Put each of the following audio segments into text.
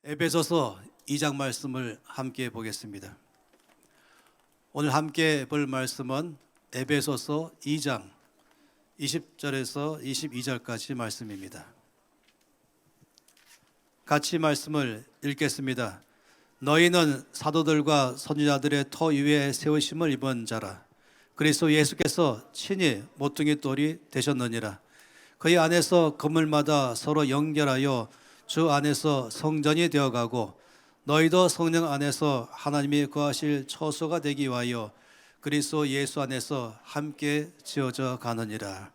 에베소서 2장 말씀을 함께 보겠습니다. 오늘 함께 볼 말씀은 에베소서 2장 20절에서 22절까지 말씀입니다. 같이 말씀을 읽겠습니다. 너희는 사도들과 선지자들의 터 위에 세우심을 입은 자라. 그리스도 예수께서 친히 모퉁이 돌이 되셨느니라. 그의 안에서 건물마다 서로 연결하여 주 안에서 성전이 되어가고 너희도 성령 안에서 하나님이 거하실 처소가 되기 위하여 그리스도 예수 안에서 함께 지어져 가느니라.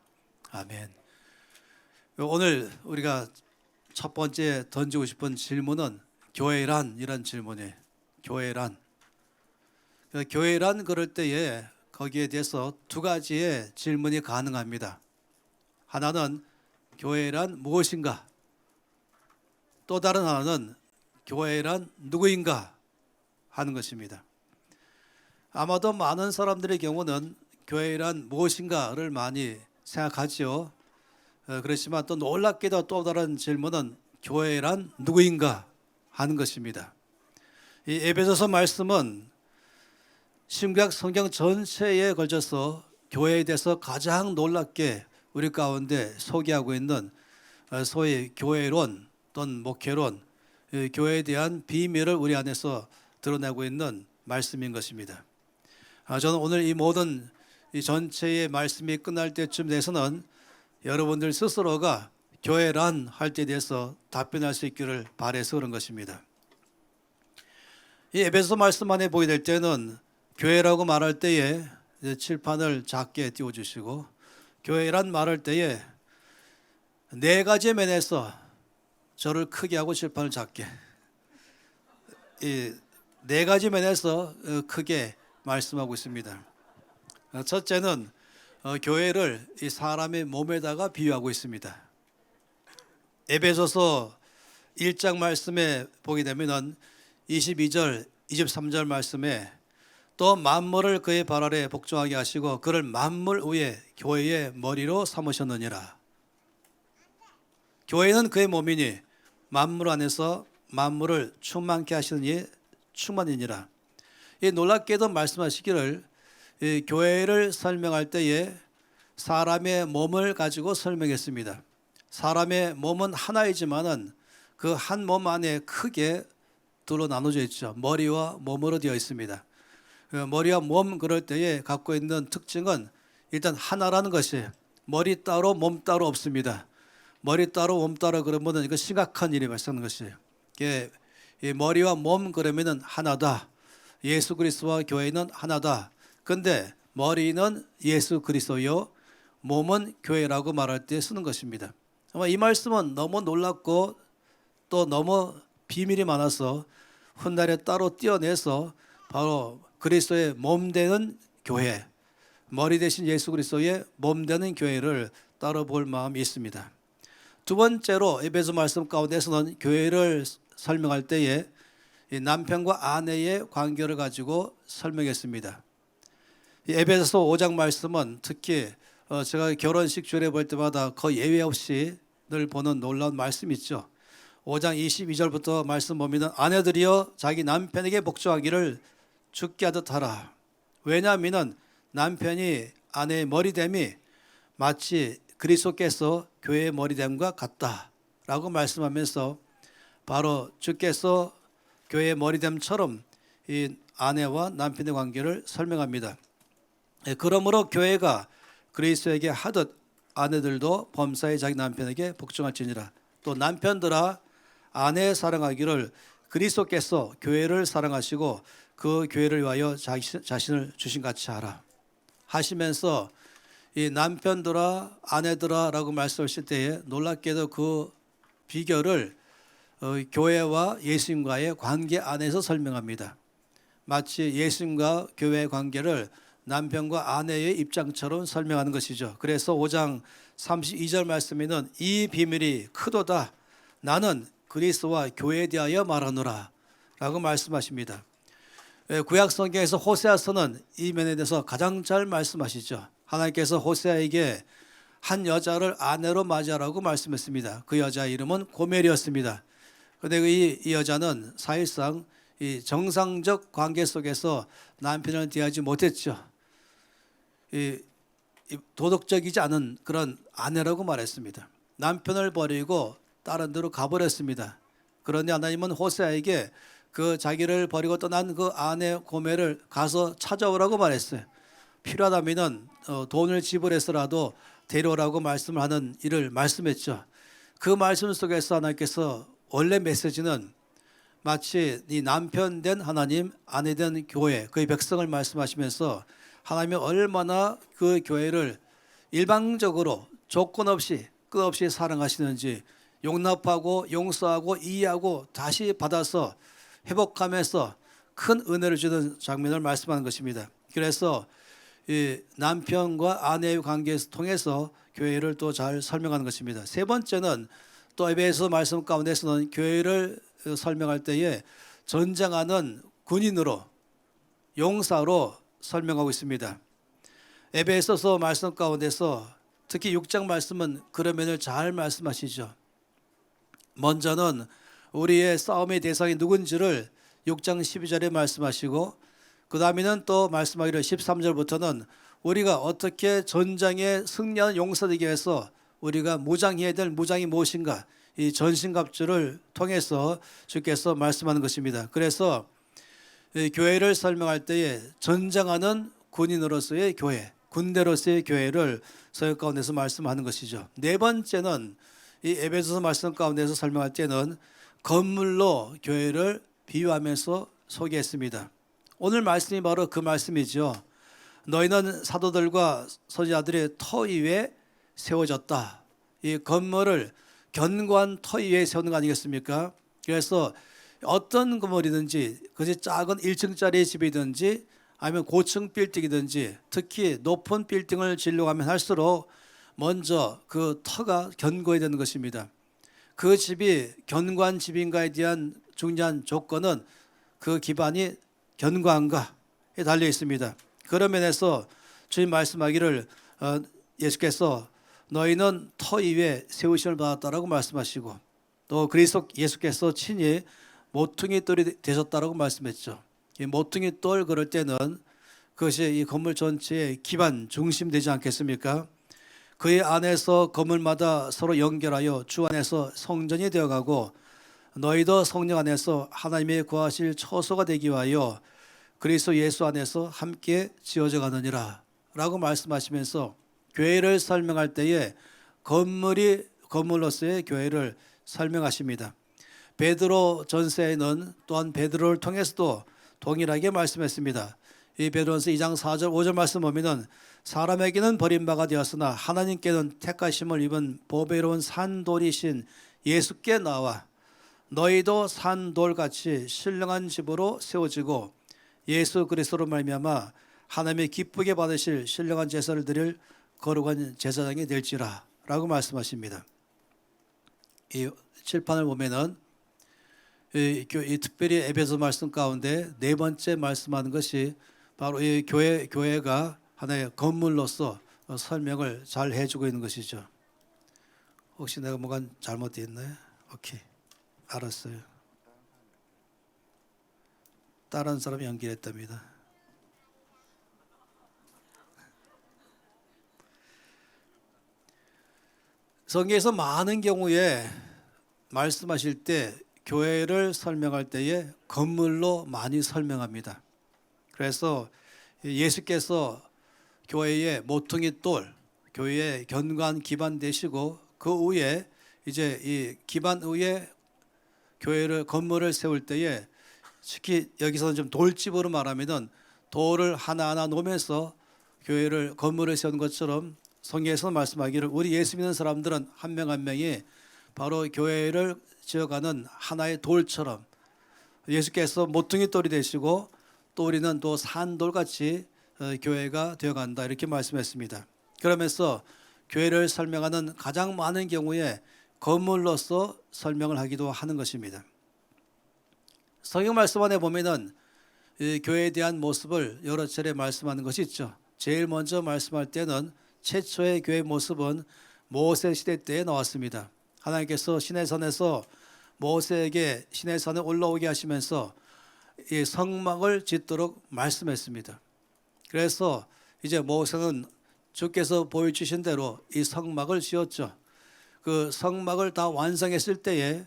아멘. 오늘 우리가 첫 번째 던지고 싶은 질문은 교회란 이란 질문이에요. 교회란. 교회란 그럴 때에 거기에 대해서 두 가지의 질문이 가능합니다. 하나는 교회란 무엇인가? 또 다른 하나는 교회란 누구인가 하는 것입니다. 아마도 많은 사람들의 경우는 교회란 무엇인가를 많이 생각하지요. 그렇지만 또 놀랍게도 또 다른 질문은 교회란 누구인가 하는 것입니다. 이 에베소서 말씀은 신구약 성경 전체에 걸쳐서 교회에 대해서 가장 놀랍게 우리 가운데 소개하고 있는 소위 교회론 또는 목회론, 교회에 대한 비밀을 우리 안에서 드러내고 있는 말씀인 것입니다. 저는 오늘 이 모든 이 전체의 말씀이 끝날 때쯤 돼서는 여러분들 스스로가 교회란 할 때에 대해서 답변할 수 있기를 바라서 그런 것입니다. 이 에베소 말씀 안에 보게 될 때는 교회라고 말할 때에 칠판을 작게 띄워주시고 교회란 말할 때에 네 가지 면에서 저를 크게 하고 칠판을 작게 이 네 가지 면에서 크게 말씀하고 있습니다. 첫째는 교회를 이 사람의 몸에다가 비유하고 있습니다. 에베소서 1장 말씀에 보게 되면은 22절, 23절 말씀에 또 만물을 그의 발 아래 복종하게 하시고 그를 만물 위에 교회의 머리로 삼으셨느니라. 교회는 그의 몸이니 만물 안에서 만물을 충만케 하시니 충만이니라. 이 놀랍게도 말씀하시기를 이 교회를 설명할 때에 사람의 몸을 가지고 설명했습니다. 사람의 몸은 하나이지만은 그 한 몸 안에 크게 둘로 나눠져 있죠. 머리와 몸으로 되어 있습니다. 머리와 몸 그럴 때에 갖고 있는 특징은 일단 하나라는 것이에요. 머리 따로 몸 따로 없습니다. 머리 따로 몸 따로 그러면은 이거 심각한 일이 발생하는 것이에요. 머리와 몸 그러면은 하나다. 예수 그리스도와 교회는 하나다. 근데 머리는 예수 그리스도요, 몸은 교회라고 말할 때 쓰는 것입니다. 아마 이 말씀은 너무 놀랍고 또 너무 비밀이 많아서 훗날에 따로 떼어내서 바로 그리스도의 몸 되는 교회, 머리 대신 예수 그리스도의 몸 되는 교회를 따로 볼 마음이 있습니다. 두 번째로 에베소 말씀 가운데서는 교회를 설명할 때에 남편과 아내의 관계를 가지고 설명했습니다. 에베소서 5장 말씀은 특히 제가 결혼식 주례 볼 때마다 거의 예외 없이 늘 보는 놀라운 말씀이 있죠. 5장 22절부터 말씀 보면 아내들이여 자기 남편에게 복종하기를 죽게 하듯 하라. 왜냐하면 남편이 아내의 머리됨이 마치 그리스도께서 교회의 머리됨과 같다라고 말씀하면서 바로 주께서 교회의 머리됨처럼 이 아내와 남편의 관계를 설명합니다. 그러므로 교회가 그리스도에게 하듯 아내들도 범사에 자기 남편에게 복종할지니라. 또 남편들아 아내 사랑하기를 그리스도께서 교회를 사랑하시고 그 교회를 위하여 자신을 주신 같이 하라 하시면서 이 남편들아 아내들아라고 말씀하실 때에 놀랍게도 그 비결을 교회와 예수님과의 관계 안에서 설명합니다. 마치 예수님과 교회의 관계를 남편과 아내의 입장처럼 설명하는 것이죠. 그래서 5장 32절 말씀에는 이 비밀이 크도다. 나는 그리스도와 교회에 대하여 말하노라 라고 말씀하십니다. 구약 성경에서 호세아서는 이 면에 대해서 가장 잘 말씀하시죠. 하나님께서 호세아에게 한 여자를 아내로 맞이하라고 말씀했습니다. 그 여자 이름은 고멜이었습니다. 그런데 이 여자는 사실상 이 정상적 관계 속에서 남편을 대하지 못했죠. 이 도덕적이지 않은 그런 아내라고 말했습니다. 남편을 버리고 다른 데로 가버렸습니다. 그런데 하나님은 호세아에게 그 자기를 버리고 떠난 그 아내 고멜을 가서 찾아오라고 말했어요. 필요하다면 돈을 지불해서라도 데려오라고 말씀을 하는 일을 말씀했죠. 그 말씀 속에서 하나님께서 원래 메시지는 마치 네 남편 된 하나님, 아내 된 교회, 그의 백성을 말씀하시면서 하나님이 얼마나 그 교회를 일방적으로 조건 없이 끝없이 사랑하시는지, 용납하고 용서하고 이해하고 다시 받아서 회복하면서 큰 은혜를 주는 장면을 말씀하는 것입니다. 그래서 이 남편과 아내의 관계에서 통해서 교회를 또 잘 설명하는 것입니다. 세 번째는 또 에베소 말씀 가운데서는 교회를 설명할 때에 전쟁하는 군인으로, 용사로 설명하고 있습니다. 에베소서 말씀 가운데서 특히 6장 말씀은 그런 면을 잘 말씀하시죠. 먼저는 우리의 싸움의 대상이 누군지를 6장 12절에 말씀하시고, 그 다음에는 또 말씀하기를 13절부터는 우리가 어떻게 전장에 승리하는 용사 되기 위해서 우리가 무장해야 될 무장이 무엇인가, 이 전신갑주를 통해서 주께서 말씀하는 것입니다. 그래서 교회를 설명할 때에 전장하는 군인으로서의 교회, 군대로서의 교회를 서역 가운데서 말씀하는 것이죠. 네 번째는 이 에베소서 말씀 가운데서 설명할 때는 건물로 교회를 비유하면서 소개했습니다. 오늘 말씀이 바로 그 말씀이죠. 너희는 사도들과 선지자들의 터 위에 세워졌다. 이 건물을 견고한 터 위에 세우는 거 아니겠습니까? 그래서 어떤 건물이든지, 그것이 작은 1층짜리 집이든지 아니면 고층 빌딩이든지, 특히 높은 빌딩을 지려가면 할수록 먼저 그 터가 견고해야 되는 것입니다. 그 집이 견고한 집인가에 대한 중요한 조건은 그 기반이 견고한가에 달려 있습니다. 그런 면에서 주님 말씀하기를 예수께서 너희는 터 위에 세우심을 받았다라고 말씀하시고, 또 그리스도 예수께서 친히 모퉁이 돌이 되셨다라고 말씀했죠. 이 모퉁이 돌 그럴 때는 그것이 이 건물 전체의 기반 중심 되지 않겠습니까? 그의 안에서 건물마다 서로 연결하여 주 안에서 성전이 되어가고, 너희도 성령 안에서 하나님의 거하실 처소가 되기 위하여 그리스도 예수 안에서 함께 지어져 가느니라 라고 말씀하시면서 교회를 설명할 때에 건물로서의 교회를 설명하십니다. 베드로 전서에는 또한 베드로를 통해서도 동일하게 말씀했습니다. 이 베드로전서 2장 4절 5절 말씀 보면은 사람에게는 버림바가 되었으나 하나님께는 택하심을 입은 보배로운 산돌이신 예수께 나와 너희도 산돌같이 신령한 집으로 세워지고 예수 그리스도로 말미암아 하나님의 기쁘게 받으실 신령한 제사를 드릴 거룩한 제사장이 될지라 라고 말씀하십니다. 이 칠판을 보면은 이 특별히 에베소 말씀 가운데 네 번째 말씀하는 것이 바로 이 교회가 하나의 건물로서 설명을 잘 해주고 있는 것이죠. 혹시 내가 뭐가 잘못되어 있나요? 오케이, 알았어요. 다른 사람이 연결했답니다. 성경에서 많은 경우에 말씀하실 때 교회를 설명할 때에 건물로 많이 설명합니다. 그래서 예수께서 교회의 모퉁이 돌, 교회의 견고한 기반 되시고 그 위에 이제 이 기반 위에 교회를 건물을 세울 때에 특히 여기서는 좀 돌집으로 말하면은 돌을 하나하나 놓으면서 교회를 건물을 세우는 것처럼 성경에서 말씀하기를 우리 예수 믿는 사람들은 한 명 한 명이 바로 교회를 지어가는 하나의 돌처럼 예수께서 모퉁이 돌이 되시고 또 우리는 또 산돌같이 교회가 되어간다 이렇게 말씀했습니다. 그러면서 교회를 설명하는 가장 많은 경우에 건물로서 설명을 하기도 하는 것입니다. 성경 말씀 안에 보면은 이 교회에 대한 모습을 여러 차례 말씀하는 것이 있죠. 제일 먼저 말씀할 때는 최초의 교회 모습은 모세 시대 때에 나왔습니다. 하나님께서 시내산에서 모세에게 시내산에 올라오게 하시면서 이 성막을 짓도록 말씀했습니다. 그래서 이제 모세는 주께서 보여주신 대로 이 성막을 지었죠. 그 성막을 다 완성했을 때에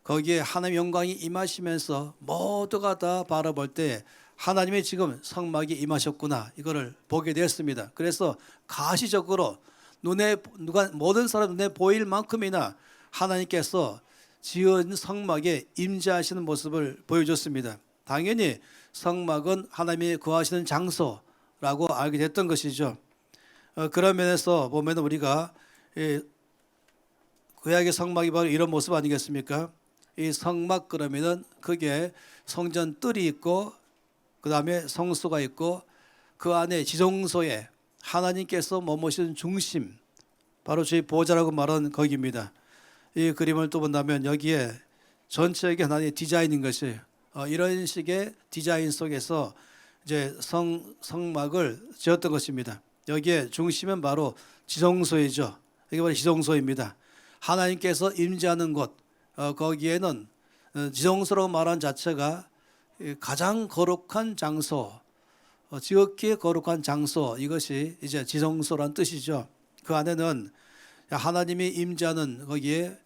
거기에 하나님의 영광이 임하시면서 모두가 다 바라볼 때 하나님이 지금 성막이 임하셨구나 이거를 보게 되었습니다. 그래서 가시적으로 모든 사람 눈에 보일 만큼이나 하나님께서 지은 성막에 임재하시는 모습을 보여줬습니다. 당연히 성막은 하나님이 거하시는 장소라고 알게 됐던 것이죠. 그런 면에서 보면 우리가 구약의 성막이 바로 이런 모습 아니겠습니까? 이 성막 그러면은 그게 성전 뜰이 있고 그 다음에 성소가 있고 그 안에 지성소에 하나님께서 머무시는 중심, 바로 저희 보좌라고 말하는 거기입니다. 이 그림을 또 본다면 여기에 전체가 하나님의 디자인인 것이에요. 이런 식의 디자인 속에서 이제 성막을 지었던 것입니다. 여기에 중심은 바로 지성소이죠. 이게 바로 지성소입니다. 하나님께서 임재하는 곳, 거기에는 지성소라고 말한 자체가 가장 거룩한 장소, 지극히 거룩한 장소, 이것이 이제 지성소란 뜻이죠. 그 안에는 하나님이 임재하는 거기에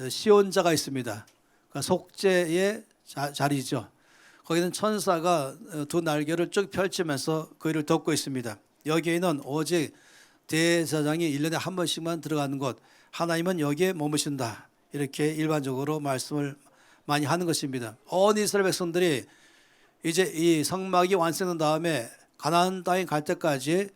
시온자가 있습니다. 그러니까 속죄의 자리죠. 거기는 천사가 두 날개를 쭉 펼치면서 그 일을 돕고 있습니다. 여기에는 오직 대제사장이 1년에 한 번씩만 들어가는 곳, 하나님은 여기에 머무신다. 이렇게 일반적으로 말씀을 많이 하는 것입니다. 온 이스라엘 백성들이 이제 이 성막이 완성된 다음에 가나안 땅에 갈 때까지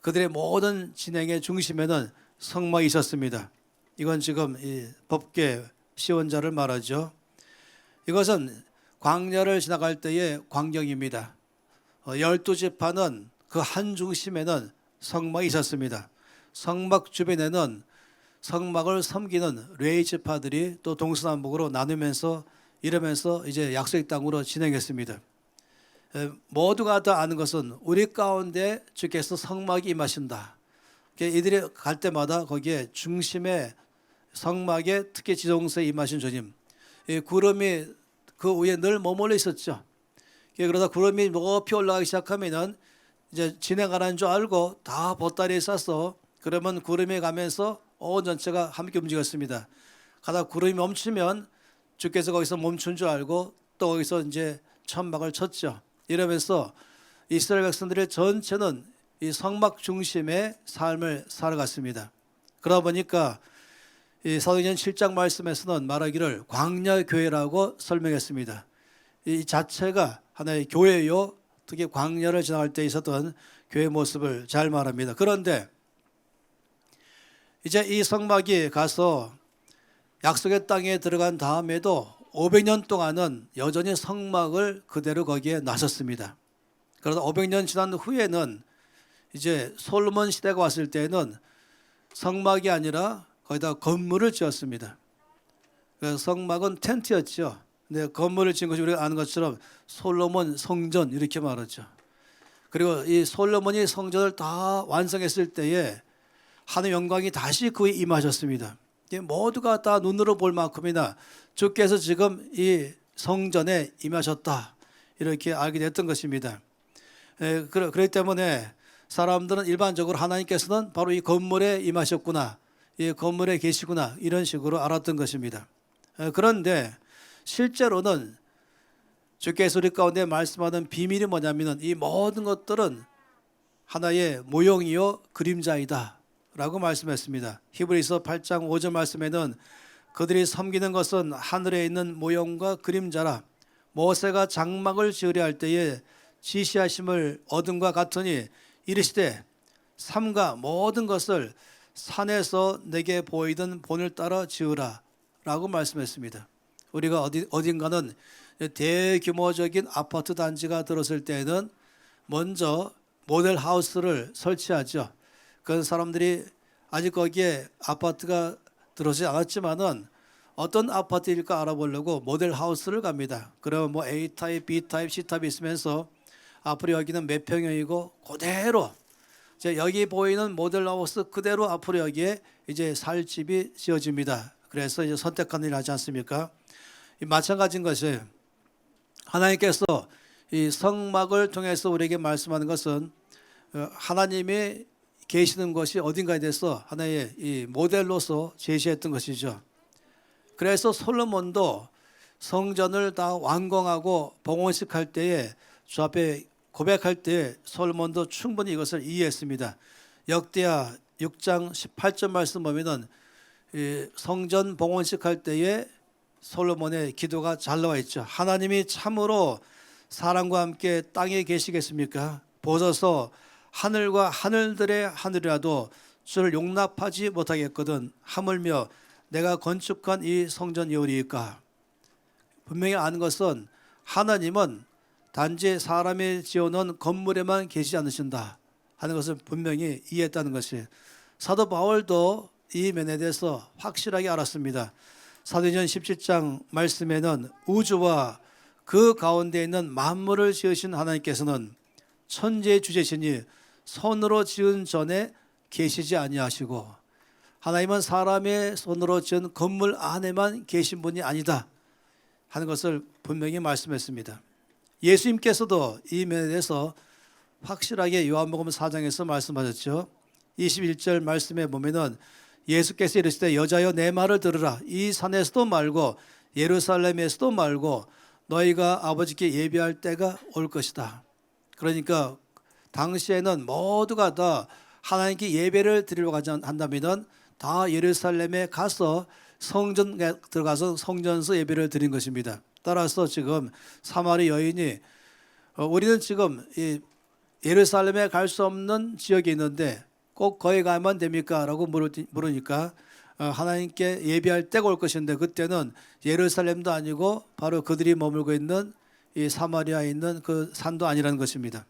그들의 모든 진행의 중심에는 성막이 있었습니다. 이건 지금 이 법궤 시온자를 말하죠. 이것은 광야를 지나갈 때의 광경입니다. 12지파는 그 한 중심에는 성막이 있었습니다. 성막 주변에는 성막을 섬기는 레위 지파들이 또 동서남북으로 나누면서 이러면서 이제 약속의 땅으로 진행했습니다. 모두가 다 아는 것은 우리 가운데 주께서 성막이 임하신다. 이들이 갈 때마다 거기에 중심에 성막에 특히 지성소에 임하신 주님, 구름이 그 위에 늘 머물러 있었죠. 그러다 구름이 높이 올라가기 시작하면은 이제 진행하라는 줄 알고 다 보따리에 싸서 그러면 구름이 가면서 온 전체가 함께 움직였습니다. 가다 구름이 멈추면 주께서 거기서 멈춘 줄 알고 또 거기서 이제 천막을 쳤죠. 이러면서 이스라엘 백성들의 전체는 이 성막 중심의 삶을 살아갔습니다. 그러다 보니까 이 사도행전 7장 말씀에서는 말하기를 광야교회라고 설명했습니다. 이 자체가 하나의 교회요, 특히 광야를 지나갈 때 있었던 교회 모습을 잘 말합니다. 그런데 이제 이 성막이 가서 약속의 땅에 들어간 다음에도 500년 동안은 여전히 성막을 그대로 거기에 놨었습니다. 그러다 500년 지난 후에는 이제 솔로몬 시대가 왔을 때는 성막이 아니라 거기다 건물을 지었습니다. 그래서 성막은 텐트였죠. 근데 건물을 지은 것이 우리가 아는 것처럼 솔로몬 성전 이렇게 말하죠. 그리고 이 솔로몬이 성전을 다 완성했을 때에 하나님의 영광이 다시 그에 임하셨습니다. 모두가 다 눈으로 볼 만큼이나 주께서 지금 이 성전에 임하셨다 이렇게 알게 됐던 것입니다. 그렇기 때문에 사람들은 일반적으로 하나님께서는 바로 이 건물에 임하셨구나, 이 건물에 계시구나 이런 식으로 알았던 것입니다. 그런데 실제로는 주께서 우리 가운데 말씀하는 비밀이 뭐냐면 이 모든 것들은 하나의 모형이요 그림자이다 라고 말씀했습니다. 히브리서 8장 5절 말씀에는 그들이 섬기는 것은 하늘에 있는 모형과 그림자라, 모세가 장막을 지으려 할 때에 지시하심을 얻음과 같으니 이르시되 삼가 모든 것을 산에서 내게 보이던 본을 따라 지으라 라고 말씀했습니다. 우리가 어딘가는 대규모적인 아파트 단지가 들었을 때는 먼저 모델 하우스를 설치하죠. 그 사람들이 아직 거기에 아파트가 들어오지 않았지만은 어떤 아파트일까 알아보려고 모델 하우스를 갑니다. 그러면 뭐 A타입, B타입, C타입이 있으면서 앞으로 여기는 몇 평형이고 그대로 이제 여기 보이는 모델 하우스 그대로 앞으로 여기에 이제 살 집이 지어집니다. 그래서 이제 선택하는 일을 하지 않습니까? 마찬가지인 것이에요. 하나님께서 이 성막을 통해서 우리에게 말씀하는 것은 하나님이 계시는 것이 어딘가에 대해서 하나의 이 모델로서 제시했던 것이죠. 그래서 솔로몬도 성전을 다 완공하고 봉헌식할 때에 주 앞에 고백할 때에 솔로몬도 충분히 이것을 이해했습니다. 역대하 6장 18절 말씀 보면은 성전 봉헌식할 때에 솔로몬의 기도가 잘 나와 있죠. 하나님이 참으로 사람과 함께 땅에 계시겠습니까? 보소서 하늘과 하늘들의 하늘이라도 주를 용납하지 못하겠거든 하물며 내가 건축한 이 성전이 오리이까. 분명히 아는 것은 하나님은 단지 사람이 지어놓은 건물에만 계시지 않으신다 하는 것을 분명히 이해했다는 것이, 사도 바울도 이 면에 대해서 확실하게 알았습니다. 사도행전 17장 말씀에는 우주와 그 가운데 있는 만물을 지으신 하나님께서는 천지의 주제시니 손으로 지은 전에 계시지 아니하시고, 하나님은 사람의 손으로 지은 건물 안에만 계신 분이 아니다 하는 것을 분명히 말씀했습니다. 예수님께서도 이 면에 대해서 확실하게 요한복음 4장에서 말씀하셨죠. 21절 말씀에 보면은 예수께서 이르시되 여자여 내 말을 들으라. 이 산에서도 말고 예루살렘에서도 말고 너희가 아버지께 예배할 때가 올 것이다. 그러니까 당시에는 모두가 다 하나님께 예배를 드리려고 한다면 다 예루살렘에 가서 성전에 들어가서 성전에서 예배를 드린 것입니다. 따라서 지금 사마리 여인이 우리는 지금 이 예루살렘에 갈 수 없는 지역에 있는데 꼭 거기 가면 됩니까? 라고 물으니까 하나님께 예배할 때가 올 것인데 그때는 예루살렘도 아니고 바로 그들이 머물고 있는 이 사마리아에 있는 그 산도 아니라는 것입니다.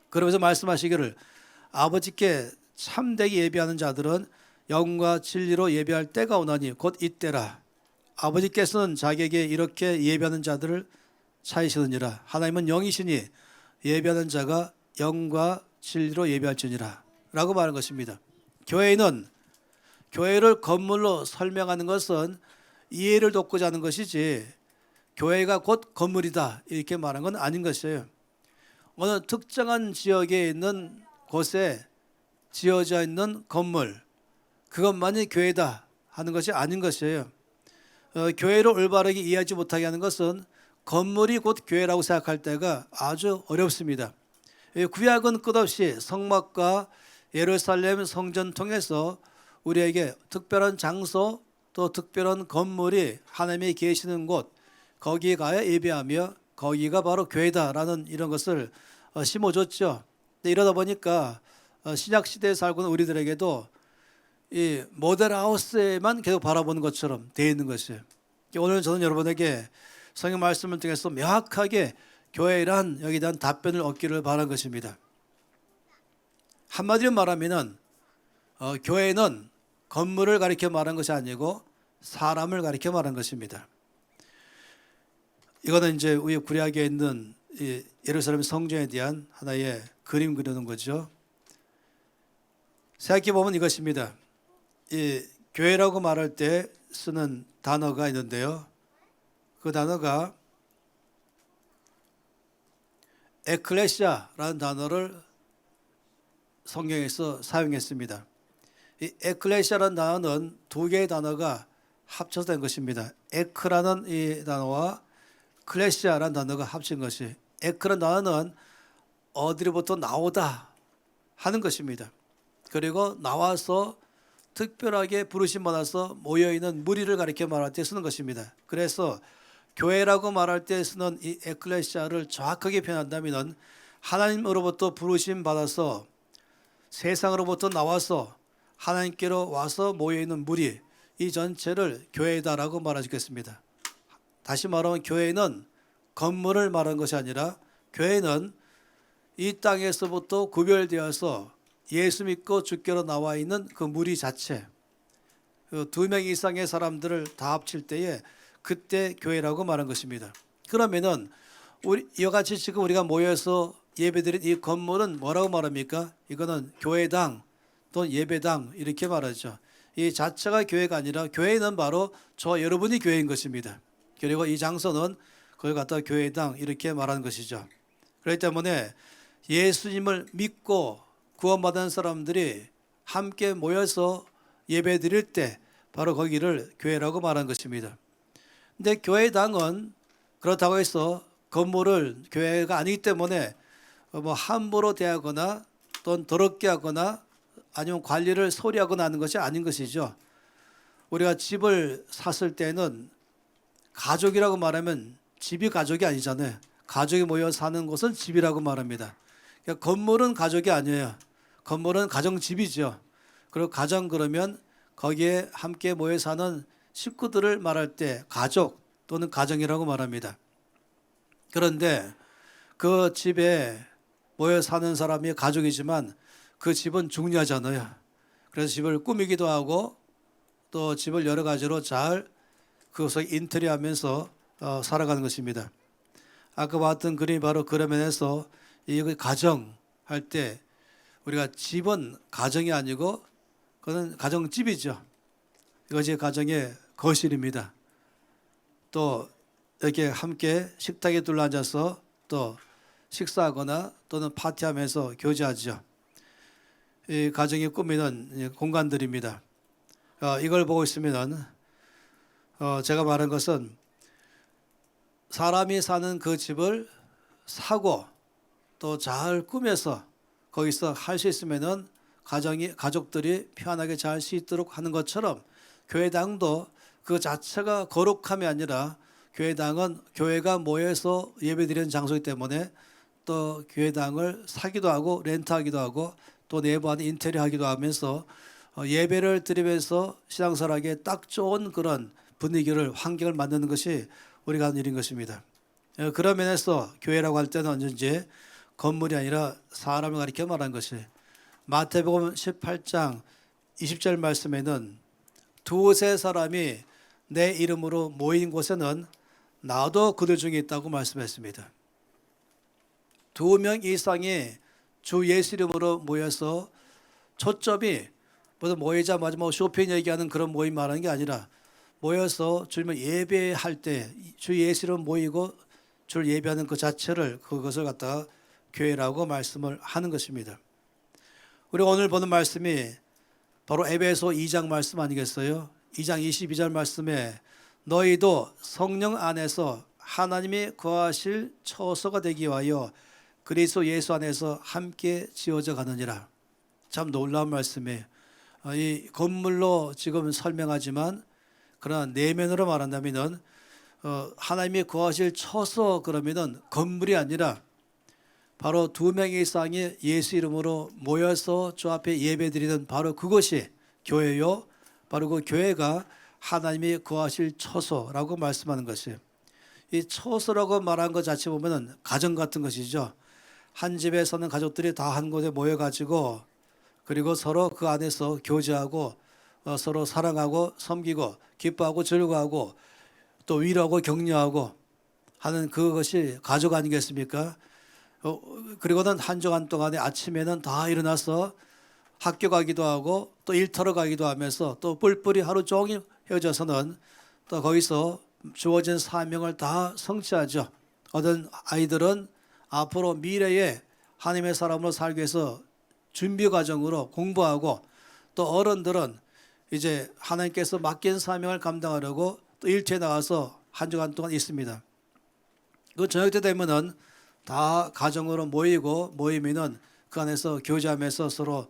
그러면서 말씀하시기를 아버지께 참되게 예배하는 자들은 영과 진리로 예배할 때가 오나니 곧 이때라. 아버지께서는 자기에게 이렇게 예배하는 자들을 찾으시느니라. 하나님은 영이시니 예배하는 자가 영과 진리로 예배할지니라 라고 말하는 것입니다. 교회를 건물로 설명하는 것은 이해를 돕고자 하는 것이지 교회가 곧 건물이다 이렇게 말하는 건 아닌 것이에요. 어느 특정한 지역에 있는 곳에 지어져 있는 건물, 그것만이 교회다 하는 것이 아닌 것이에요. 교회를 올바르게 이해하지 못하게 하는 것은 건물이 곧 교회라고 생각할 때가 아주 어렵습니다. 구약은 끝없이 성막과 예루살렘 성전 통해서 우리에게 특별한 장소 또 특별한 건물이 하나님이 계시는 곳, 거기에 가야 예배하며 거기가 바로 교회다라는 이런 것을 심어줬죠. 이러다 보니까 신약시대에 살고 있는 우리들에게도 이 모델하우스에만 계속 바라보는 것처럼 되어 있는 것이에요. 오늘 저는 여러분에게 성경 말씀을 통해서 명확하게 교회란 여기에 대한 답변을 얻기를 바라는 것입니다. 한마디로 말하면 교회는 건물을 가리켜 말한 것이 아니고 사람을 가리켜 말한 것입니다. 이거는 이제 우리 구약에 있는 이 예루살렘 성전에 대한 하나의 그림 그리는 거죠. 생각해 보면 이것입니다. 이 교회라고 말할 때 쓰는 단어가 있는데요. 그 단어가 에클레시아라는 단어를 성경에서 사용했습니다. 이 에클레시아라는 단어는 두 개의 단어가 합쳐서 된 것입니다. 에크라는 이 단어와 클레시아라는 단어가 합친 것이, 에크라는 단어는 어디로부터 나오다 하는 것입니다. 그리고 나와서 특별하게 부르심 받아서 모여있는 무리를 가리켜 말할 때 쓰는 것입니다. 그래서 교회라고 말할 때 쓰는 이 에클레시아를 정확하게 표현한다면 하나님으로부터 부르심 받아서 세상으로부터 나와서 하나님께로 와서 모여있는 무리, 이 전체를 교회다라고 말하겠습니다. 다시 말하면 교회는 건물을 말하는 것이 아니라 교회는 이 땅에서부터 구별되어서 예수 믿고 주께로 나와 있는 그 무리 자체, 그 2명 이상의 사람들을 다 합칠 때에 그때 교회라고 말한 것입니다. 그러면은 이와 같이 지금 우리가 모여서 예배드린 이 건물은 뭐라고 말합니까? 이거는 교회당 또는 예배당 이렇게 말하죠. 이 자체가 교회가 아니라 교회는 바로 저 여러분이 교회인 것입니다. 그리고 이 장소는 그걸 갖다 교회당 이렇게 말하는 것이죠. 그렇기 때문에 예수님을 믿고 구원받은 사람들이 함께 모여서 예배 드릴 때 바로 거기를 교회라고 말하는 것입니다. 근데 교회당은 그렇다고 해서 건물을 교회가 아니기 때문에 뭐 함부로 대하거나 또는 더럽게 하거나 아니면 관리를 소홀히 하거나 하는 것이 아닌 것이죠. 우리가 집을 샀을 때는 가족이라고 말하면 집이 가족이 아니잖아요. 가족이 모여 사는 곳은 집이라고 말합니다. 그러니까 건물은 가족이 아니에요. 건물은 가정집이죠. 그리고 가정 그러면 거기에 함께 모여 사는 식구들을 말할 때 가족 또는 가정이라고 말합니다. 그런데 그 집에 모여 사는 사람이 가족이지만 그 집은 중요하잖아요. 그래서 집을 꾸미기도 하고 또 집을 여러 가지로 잘 그것을 인테리어하면서 살아가는 것입니다. 아까 봤던 그림이 바로 그런 면에서 이 가정 할 때 우리가 집은 가정이 아니고 그건 가정집이죠. 이것이 가정의 거실입니다. 또 이렇게 함께 식탁에 둘러앉아서 또 식사하거나 또는 파티하면서 교제하죠. 이 가정이 꾸미는 공간들입니다. 이걸 보고 있으면 제가 말한 것은 사람이 사는 그 집을 사고 또 잘 꾸며서 거기서 할 수 있으면은 가족들이 편하게 잘 수 있도록 하는 것처럼 교회당도 그 자체가 거룩함이 아니라 교회당은 교회가 모여서 예배드리는 장소이기 때문에 또 교회당을 사기도 하고 렌트하기도 하고 또 내부 안에 인테리어하기도 하면서 예배를 드리면서 신앙생활하기에 딱 좋은 그런 분위기를 환경을 만드는 것이 우리가 하는 일인 것입니다. 그런 면에서 교회라고 할 때는 언제든지 건물이 아니라 사람을 가리켜 말한 것이 마태복음 18장 20절 말씀에는 두세 사람이 내 이름으로 모인 곳에는 나도 그들 중에 있다고 말씀했습니다. 2명 이상이 주 예수 이름으로 모여서 초점이 모이자 마지막 쇼핑 얘기하는 그런 모임 말하는 게 아니라 모여서 주님을 예배할 때 주 예수 이름 모이고 주를 예배하는 그 자체를 그것을 갖다가 교회라고 말씀을 하는 것입니다. 우리가 오늘 보는 말씀이 바로 에베소 2장 말씀 아니겠어요? 2장 22절 말씀에 너희도 성령 안에서 하나님이 거하실 처소가 되기 위하여 그리스도 예수 안에서 함께 지어져 가느니라. 참 놀라운 말씀이에요. 이 건물로 지금 설명하지만 그러나 내면으로 말한다면은 하나님이 거하실 처소 그러면은 건물이 아니라 바로 2명 이상이 예수 이름으로 모여서 주 앞에 예배드리는 바로 그것이 교회요. 바로 그 교회가 하나님이 거하실 처소라고 말씀하는 것이에요. 이 처소라고 말한 것 자체 보면은 가정 같은 것이죠. 한 집에 사는 가족들이 다 한 곳에 모여가지고 그리고 서로 그 안에서 교제하고 서로 사랑하고 섬기고 기뻐하고 즐거워하고 또 위로하고 격려하고 하는 그것이 가족 아니겠습니까? 그리고는 한 주간 동안에 아침에는 다 일어나서 학교 가기도 하고 또 일터로 가기도 하면서 또 뿔뿔이 하루 종일 헤어져서는 또 거기서 주어진 사명을 다 성취하죠. 어떤 아이들은 앞으로 미래에 하나님의 사람으로 살기 위해서 준비 과정으로 공부하고 또 어른들은 이제 하나님께서 맡긴 사명을 감당하려고 또 일터에 나가서 한 주간 동안 있습니다. 그 저녁 때 되면은 다 가정으로 모이면은 그 안에서 교제하면서 서로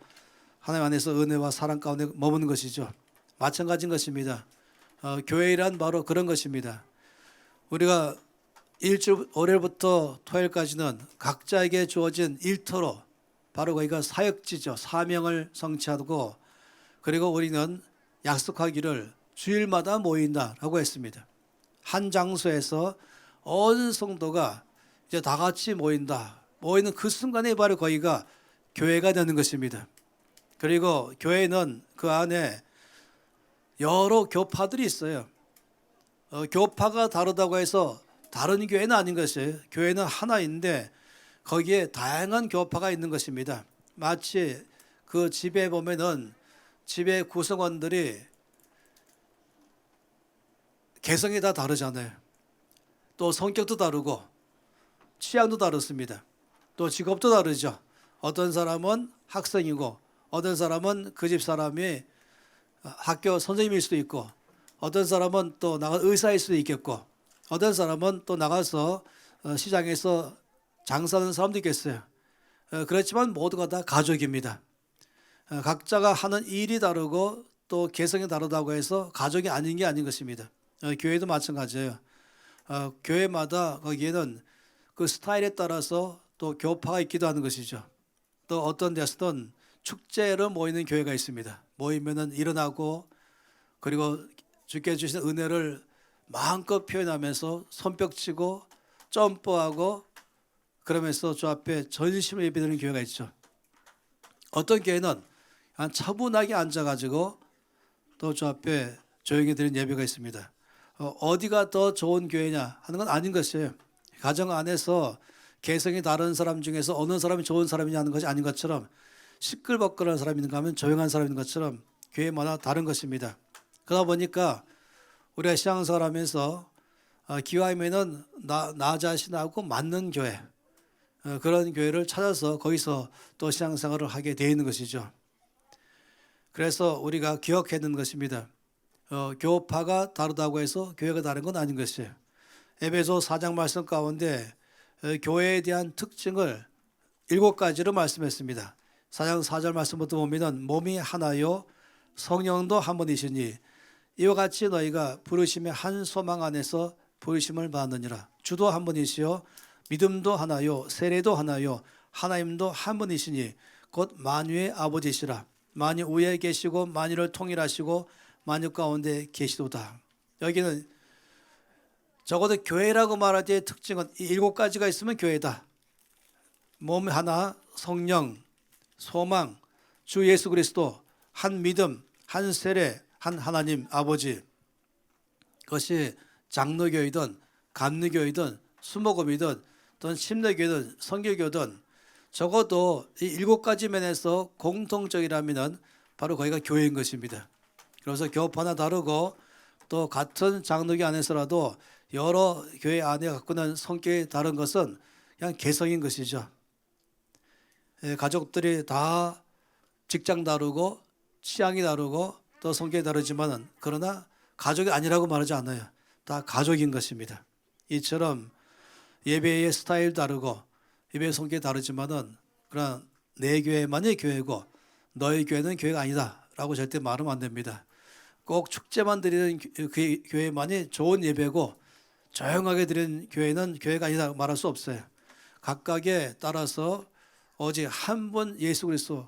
하나님 안에서 은혜와 사랑 가운데 머무는 것이죠. 마찬가지인 것입니다. 교회란 바로 그런 것입니다. 우리가 일주 월요일부터 토요일까지는 각자에게 주어진 일터로 바로 거기가 사역지죠. 사명을 성취하고 그리고 우리는 약속하기를 주일마다 모인다라고 했습니다. 한 장소에서 온 성도가 이제 다 같이 모인다. 모이는 그 순간에 바로 거기가 교회가 되는 것입니다. 그리고 교회는 그 안에 여러 교파들이 있어요. 교파가 다르다고 해서 다른 교회는 아닌 것이에요. 교회는 하나인데 거기에 다양한 교파가 있는 것입니다. 마치 그 집에 보면은 집의 구성원들이 개성이 다 다르잖아요. 또 성격도 다르고 취향도 다릅니다. 또 직업도 다르죠. 어떤 사람은 학생이고 어떤 사람은 그 집 사람이 학교 선생님일 수도 있고 어떤 사람은 또 나가 의사일 수도 있겠고 어떤 사람은 또 나가서 시장에서 장사하는 사람도 있겠어요. 그렇지만 모두가 다 가족입니다. 각자가 하는 일이 다르고 또 개성이 다르다고 해서 가족이 아닌 게 아닌 것입니다. 교회도 마찬가지예요. 교회마다 거기에는 그 스타일에 따라서 또 교파가 있기도 하는 것이죠. 또 어떤 데서는 축제로 모이는 교회가 있습니다. 모이면은 일어나고 그리고 주께 주신 은혜를 마음껏 표현하면서 손뼉치고 점프하고 그러면서 주 앞에 전심을 예배드리는 교회가 있죠. 어떤 교회는 한 차분하게 앉아가지고 또 주 앞에 조용히 드리는 예배가 있습니다. 어디가 더 좋은 교회냐 하는 건 아닌 것이에요. 가정 안에서 개성이 다른 사람 중에서 어느 사람이 좋은 사람이냐 하는 것이 아닌 것처럼 시끌벅글한 사람이 있는가 하면 조용한 사람이 있는 것처럼 교회마다 다른 것입니다. 그러다 보니까 우리가 신앙생활 하면서 기왕이면은 나 자신하고 맞는 교회 그런 교회를 찾아서 거기서 또 신앙생활을 하게 되어 있는 것이죠. 그래서 우리가 기억해야 되는 것입니다. 교파가 다르다고 해서 교회가 다른 건 아닌 것이에요. 에베소 4장 말씀 가운데 교회에 대한 특징을 7가지로 말씀했습니다. 4장 4절 말씀부터 보면 몸이 하나요 성령도 한 분이시니 이와 같이 너희가 부르심의 한 소망 안에서 부르심을 받느니라. 주도 한 분이시요 믿음도 하나요 세례도 하나요 하나님도 한 분이시니 곧 만유의 아버지시라. 만유 위에 계시고 만유를 통일하시고 만유 가운데 계시도다. 여기는 적어도 교회라고 말할 때의 특징은 이 7가지가 있으면 교회다. 몸 하나, 성령, 소망, 주 예수 그리스도, 한 믿음, 한 세례, 한 하나님 아버지. 그것이 장로교이든 감리교이든 수목업이든 또는 침례교든 선교교든 적어도 이 7가지 면에서 공통적이라면 바로 거기가 교회인 것입니다. 그래서 교파나 다르고 또 같은 장로교 안에서라도 여러 교회 안에 갖고 있는 성격이 다른 것은 그냥 개성인 것이죠. 가족들이 다 직장 다르고 취향이 다르고 또 성격이 다르지만은 그러나 가족이 아니라고 말하지 않아요. 다 가족인 것입니다. 이처럼 예배의 스타일 다르고 예배의 성격이 다르지만은 그러나 내 교회만이 교회고 너의 교회는 교회가 아니다라고 절대 말하면 안 됩니다. 꼭 축제만 드리는 그 교회만이 좋은 예배고 조용하게 드리는 교회는 교회가 아니다 말할 수 없어요. 각각에 따라서 오직 한 분 예수 그리스도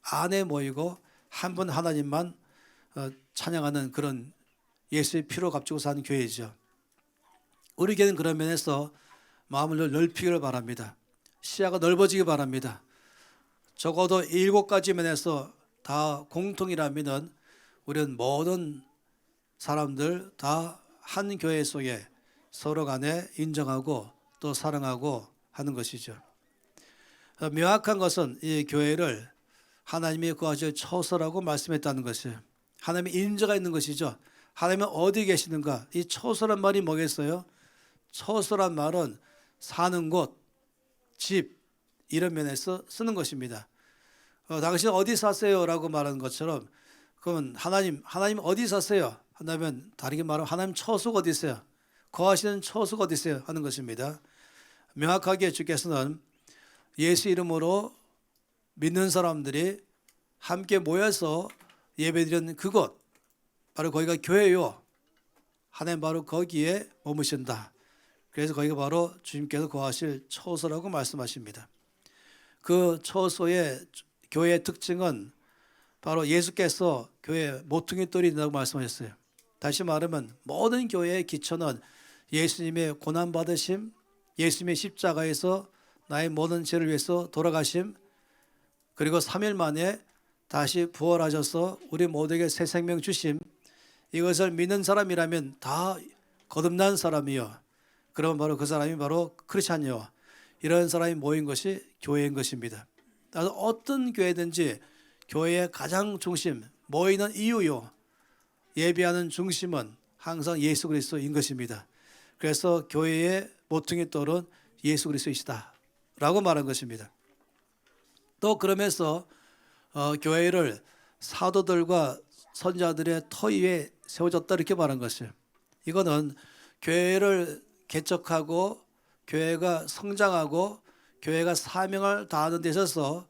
안에 모이고 한 분 하나님만 찬양하는 그런 예수의 피로 값주고 사는 교회이죠. 우리 교회는 그런 면에서 마음을 넓히기를 바랍니다. 시야가 넓어지기 바랍니다. 적어도 7가지 면에서 다 공통이라면 우리는 모든 사람들 다 한 교회 속에 서로 간에 인정하고 또 사랑하고 하는 것이죠. 명확한 것은 이 교회를 하나님이 거하실 처소라고 말씀했다는 것이에요. 하나님의 인자가 있는 것이죠. 하나님은 어디 계시는가? 이 처소란 말이 뭐겠어요? 처소란 말은 사는 곳, 집 이런 면에서 쓰는 것입니다. 당신 어디 사세요? 라고 말하는 것처럼 그러면 하나님 어디 사세요? 한다면 다르게 말하면 하나님 처소가 어디 있어요? 거하시는 처소가 어디 있어요? 하는 것입니다. 명확하게 주께서는 예수 이름으로 믿는 사람들이 함께 모여서 예배드리는 그곳 바로 거기가 교회요. 하나님 바로 거기에 머무신다. 그래서 거기가 바로 주님께서 거하실 처소라고 말씀하십니다. 그 처소의 교회의 특징은 바로 예수께서 교회의 모퉁이 돌이 된다고 말씀하셨어요. 다시 말하면 모든 교회의 기초는 예수님의 고난받으심, 예수님의 십자가에서 나의 모든 죄를 위해서 돌아가심, 그리고 3일 만에 다시 부활하셔서 우리 모두에게 새 생명 주심, 이것을 믿는 사람이라면 다 거듭난 사람이요. 그러면 바로 그 사람이 바로 크리스찬이요. 이런 사람이 모인 것이 교회인 것입니다. 어떤 교회든지 교회의 가장 중심, 모이는 이유요, 예배하는 중심은 항상 예수 그리스도인 것입니다. 그래서 교회의 모퉁이 돌은 예수 그리스도이시다 라고 말한 것입니다. 또 그러면서 교회를 사도들과 선자들의 터 위에 세워졌다 이렇게 말한 것이에요. 이거는 교회를 개척하고 교회가 성장하고 교회가 사명을 다하는 데 있어서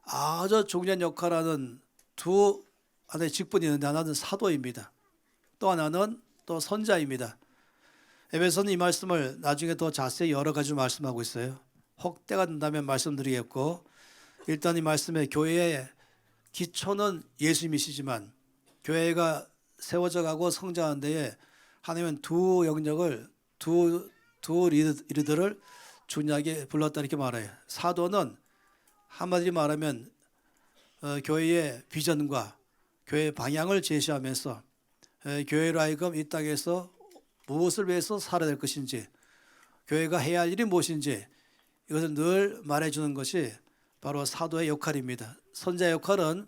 아주 중요한 역할을 하는 두 하나의 직분이 있는데, 하나는 사도입니다. 또 하나는 또 선자입니다. 에베소는 이 말씀을 나중에 더 자세히 여러 가지 말씀하고 있어요. 혹 때가 된다면 말씀드리겠고, 일단 이 말씀에 교회의 기초는 예수님이시지만 교회가 세워져 가고 성장하는 데에 하나님은 두 영역을, 두 리더를 중요하게 불렀다 이렇게 말해요. 사도는 한마디로 말하면 교회의 비전과 교회의 방향을 제시하면서 교회로 하여금 이 땅에서 무엇을 위해서 살아야 될 것인지, 교회가 해야 할 일이 무엇인지 이것을 늘 말해주는 것이 바로 사도의 역할입니다. 선자의 역할은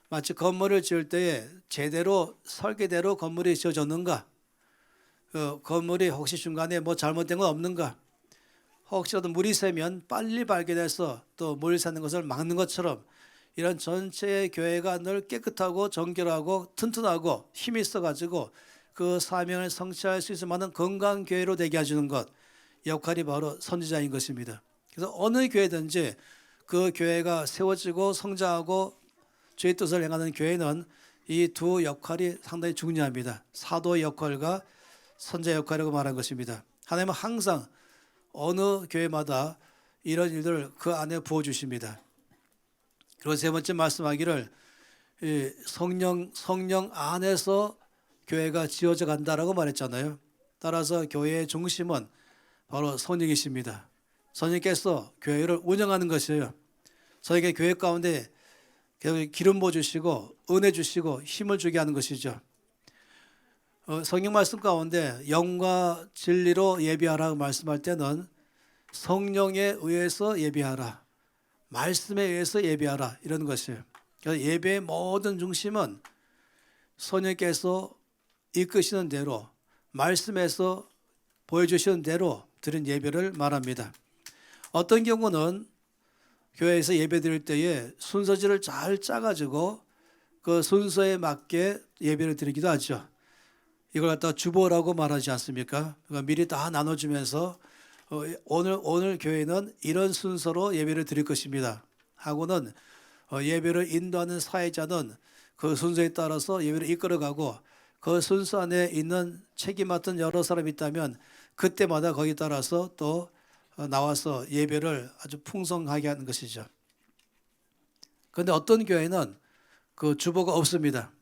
마치 건물을 지을 때에 제대로 설계대로 건물이 지어졌는가, 건물이 혹시 중간에 뭐 잘못된 건 없는가, 혹시라도 물이 새면 빨리 발견해서 또 물 새는 것을 막는 것처럼 이런 전체의 교회가 늘 깨끗하고 정결하고 튼튼하고 힘이 있어가지고 그 사명을 성취할 수 있을 만한 건강한 교회로 되게 해주는 것, 역할이 바로 선지자인 것입니다. 그래서 어느 교회든지 그 교회가 세워지고 성장하고 주의 뜻을 행하는 교회는 이 두 역할이 상당히 중요합니다. 사도의 역할과 선지자의 역할이라고 말한 것입니다. 하나님은 항상 어느 교회마다 이런 일들을 그 안에 부어주십니다. 그리고 세 번째 말씀하기를 성령 안에서 교회가 지어져 간다라고 말했잖아요. 따라서 교회의 중심은 바로 성령이십니다. 성령께서 교회를 운영하는 것이에요. 저에게 교회 가운데 기름 부어주시고 은혜 주시고 힘을 주게 하는 것이죠. 성경 말씀 가운데 영과 진리로 예배하라고 말씀할 때는 성령에 의해서 예배하라, 말씀에 의해서 예배하라 이런 것이에요. 그래서 예배의 모든 중심은 성령께서 이끄시는 대로, 말씀에서 보여주시는 대로 드린 예배를 말합니다. 어떤 경우는 교회에서 예배 드릴 때에 순서지를 잘 짜가지고 그 순서에 맞게 예배를 드리기도 하죠. 이걸 갖다 주보라고 말하지 않습니까? 그러니까 미리 다 나눠주면서 오늘 교회는 이런 순서로 예배를 드릴 것입니다 하고는 예배를 인도하는 사회자는 그 순서에 따라서 예배를 이끌어가고, 그 순서 안에 있는 책임 맡은 여러 사람이 있다면 그때마다 거기에 따라서 또 나와서 예배를 아주 풍성하게 하는 것이죠. 그런데 어떤 교회는 그 주보가 없습니다.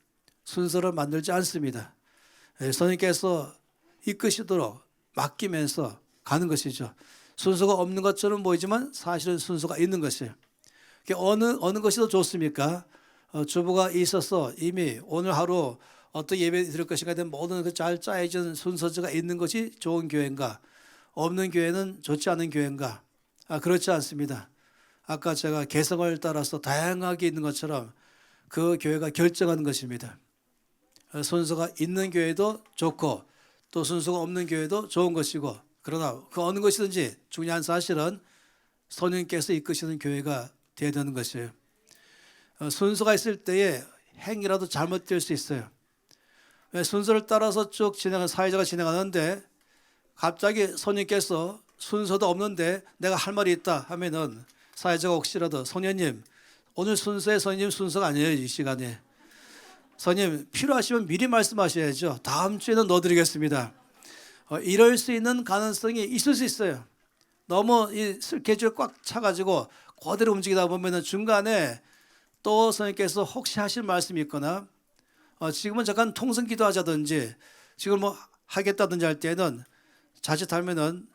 순서를 만들지 않습니다. 성령께서 이끄시도록 맡기면서 가는 것이죠. 순서가 없는 것처럼 보이지만 사실은 순서가 있는 것이에요. 어느 것이 더 좋습니까? 주보가 있어서 이미 오늘 하루 어떤 예배 드릴 것인가 된 모든 잘 짜여진 순서가 있는 것이 좋은 교회인가, 없는 교회는 좋지 않은 교회인가? 그렇지 않습니다. 아까 제가 개성을 따라서 다양하게 있는 것처럼 그 교회가 결정하는 것입니다. 순서가 있는 교회도 좋고 또 순서가 없는 교회도 좋은 것이고, 그러나 그 어느 것이든지 중요한 사실은 성령께서 이끄시는 교회가 되어야 되는 것이에요. 순서가 있을 때에 행위라도 잘못될 수 있어요. 순서를 따라서 쭉 사회자가 진행하는데 갑자기 성령께서 순서도 없는데 내가 할 말이 있다 하면은 사회자가 혹시라도 성령님 오늘 순서에 성령님 순서가 아니에요. 이 시간에 성령님 필요하시면 미리 말씀하셔야죠. 다음 주에는 넣어드리겠습니다. 이럴 수 있는 가능성이 있을 수 있어요. 너무 이 스케줄 꽉 차가지고 그대로 움직이다 보면은 중간에 또 성령께서 혹시 하실 말씀이 있거나 지금은 잠깐 통성기도 하자든지 지금 뭐 하겠다든지 할 때는 자칫하면은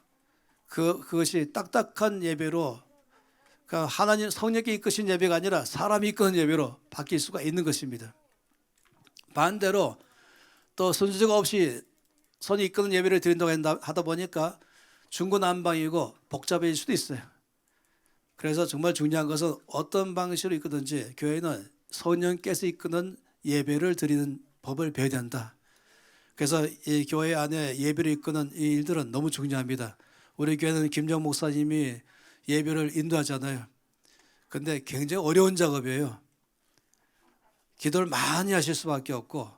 그것이 딱딱한 예배로, 그러니까 하나님 성령께 이끄신 예배가 아니라 사람이 이끄는 예배로 바뀔 수가 있는 것입니다. 반대로 또 순서가 없이 선이 이끄는 예배를 드린다고 하다 보니까 중구난방이고 복잡해질 수도 있어요. 그래서 정말 중요한 것은 어떤 방식으로 이끄든지 교회는 성령께서 이끄는 예배를 드리는 법을 배워야 된다. 그래서 이 교회 안에 예배를 이끄는 이 일들은 너무 중요합니다. 우리 교회는 김정 목사님이 예배를 인도하잖아요. 근데 굉장히 어려운 작업이에요. 기도를 많이 하실 수밖에 없고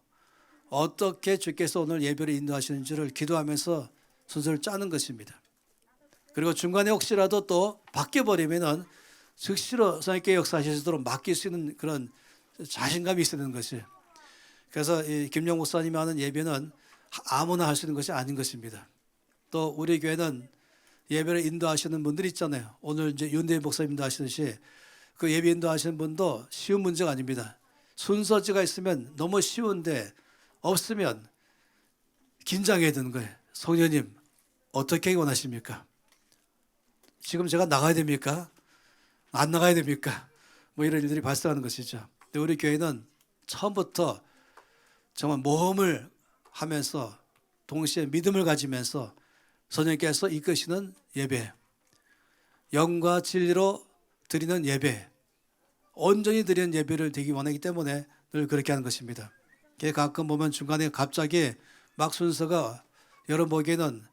어떻게 주께서 오늘 예배를 인도하시는지를 기도하면서 순서를 짜는 것입니다. 그리고 중간에 혹시라도 또 바뀌어버리면은 즉시로 성령께 역사하실 수 있도록 맡길 수 있는 그런 자신감이 있어야 되는 것이에요. 그래서 이 김영 목사님이 하는 예배는 아무나 할 수 있는 것이 아닌 것입니다. 또 우리 교회는 예배를 인도하시는 분들이 있잖아요. 오늘 이제 윤대인 목사님도 하시듯이 그 예배 인도하시는 분도 쉬운 문제가 아닙니다. 순서지가 있으면 너무 쉬운데 없으면 긴장해야 되는 거예요. 성령님 어떻게 원하십니까? 지금 제가 나가야 됩니까? 안 나가야 됩니까? 뭐 이런 일들이 발생하는 것이죠. 근데 우리 교회는 처음부터 정말 모험을 하면서 동시에 믿음을 가지면서 성령께서 이끄시는 예배, 영과 진리로 드리는 예배, 온전히 드리는 예배를 드리기 원하기 때문에 늘 그렇게 하는 것입니다. 가끔 보면 중간에 갑자기 막 순서가 여러분 보기에는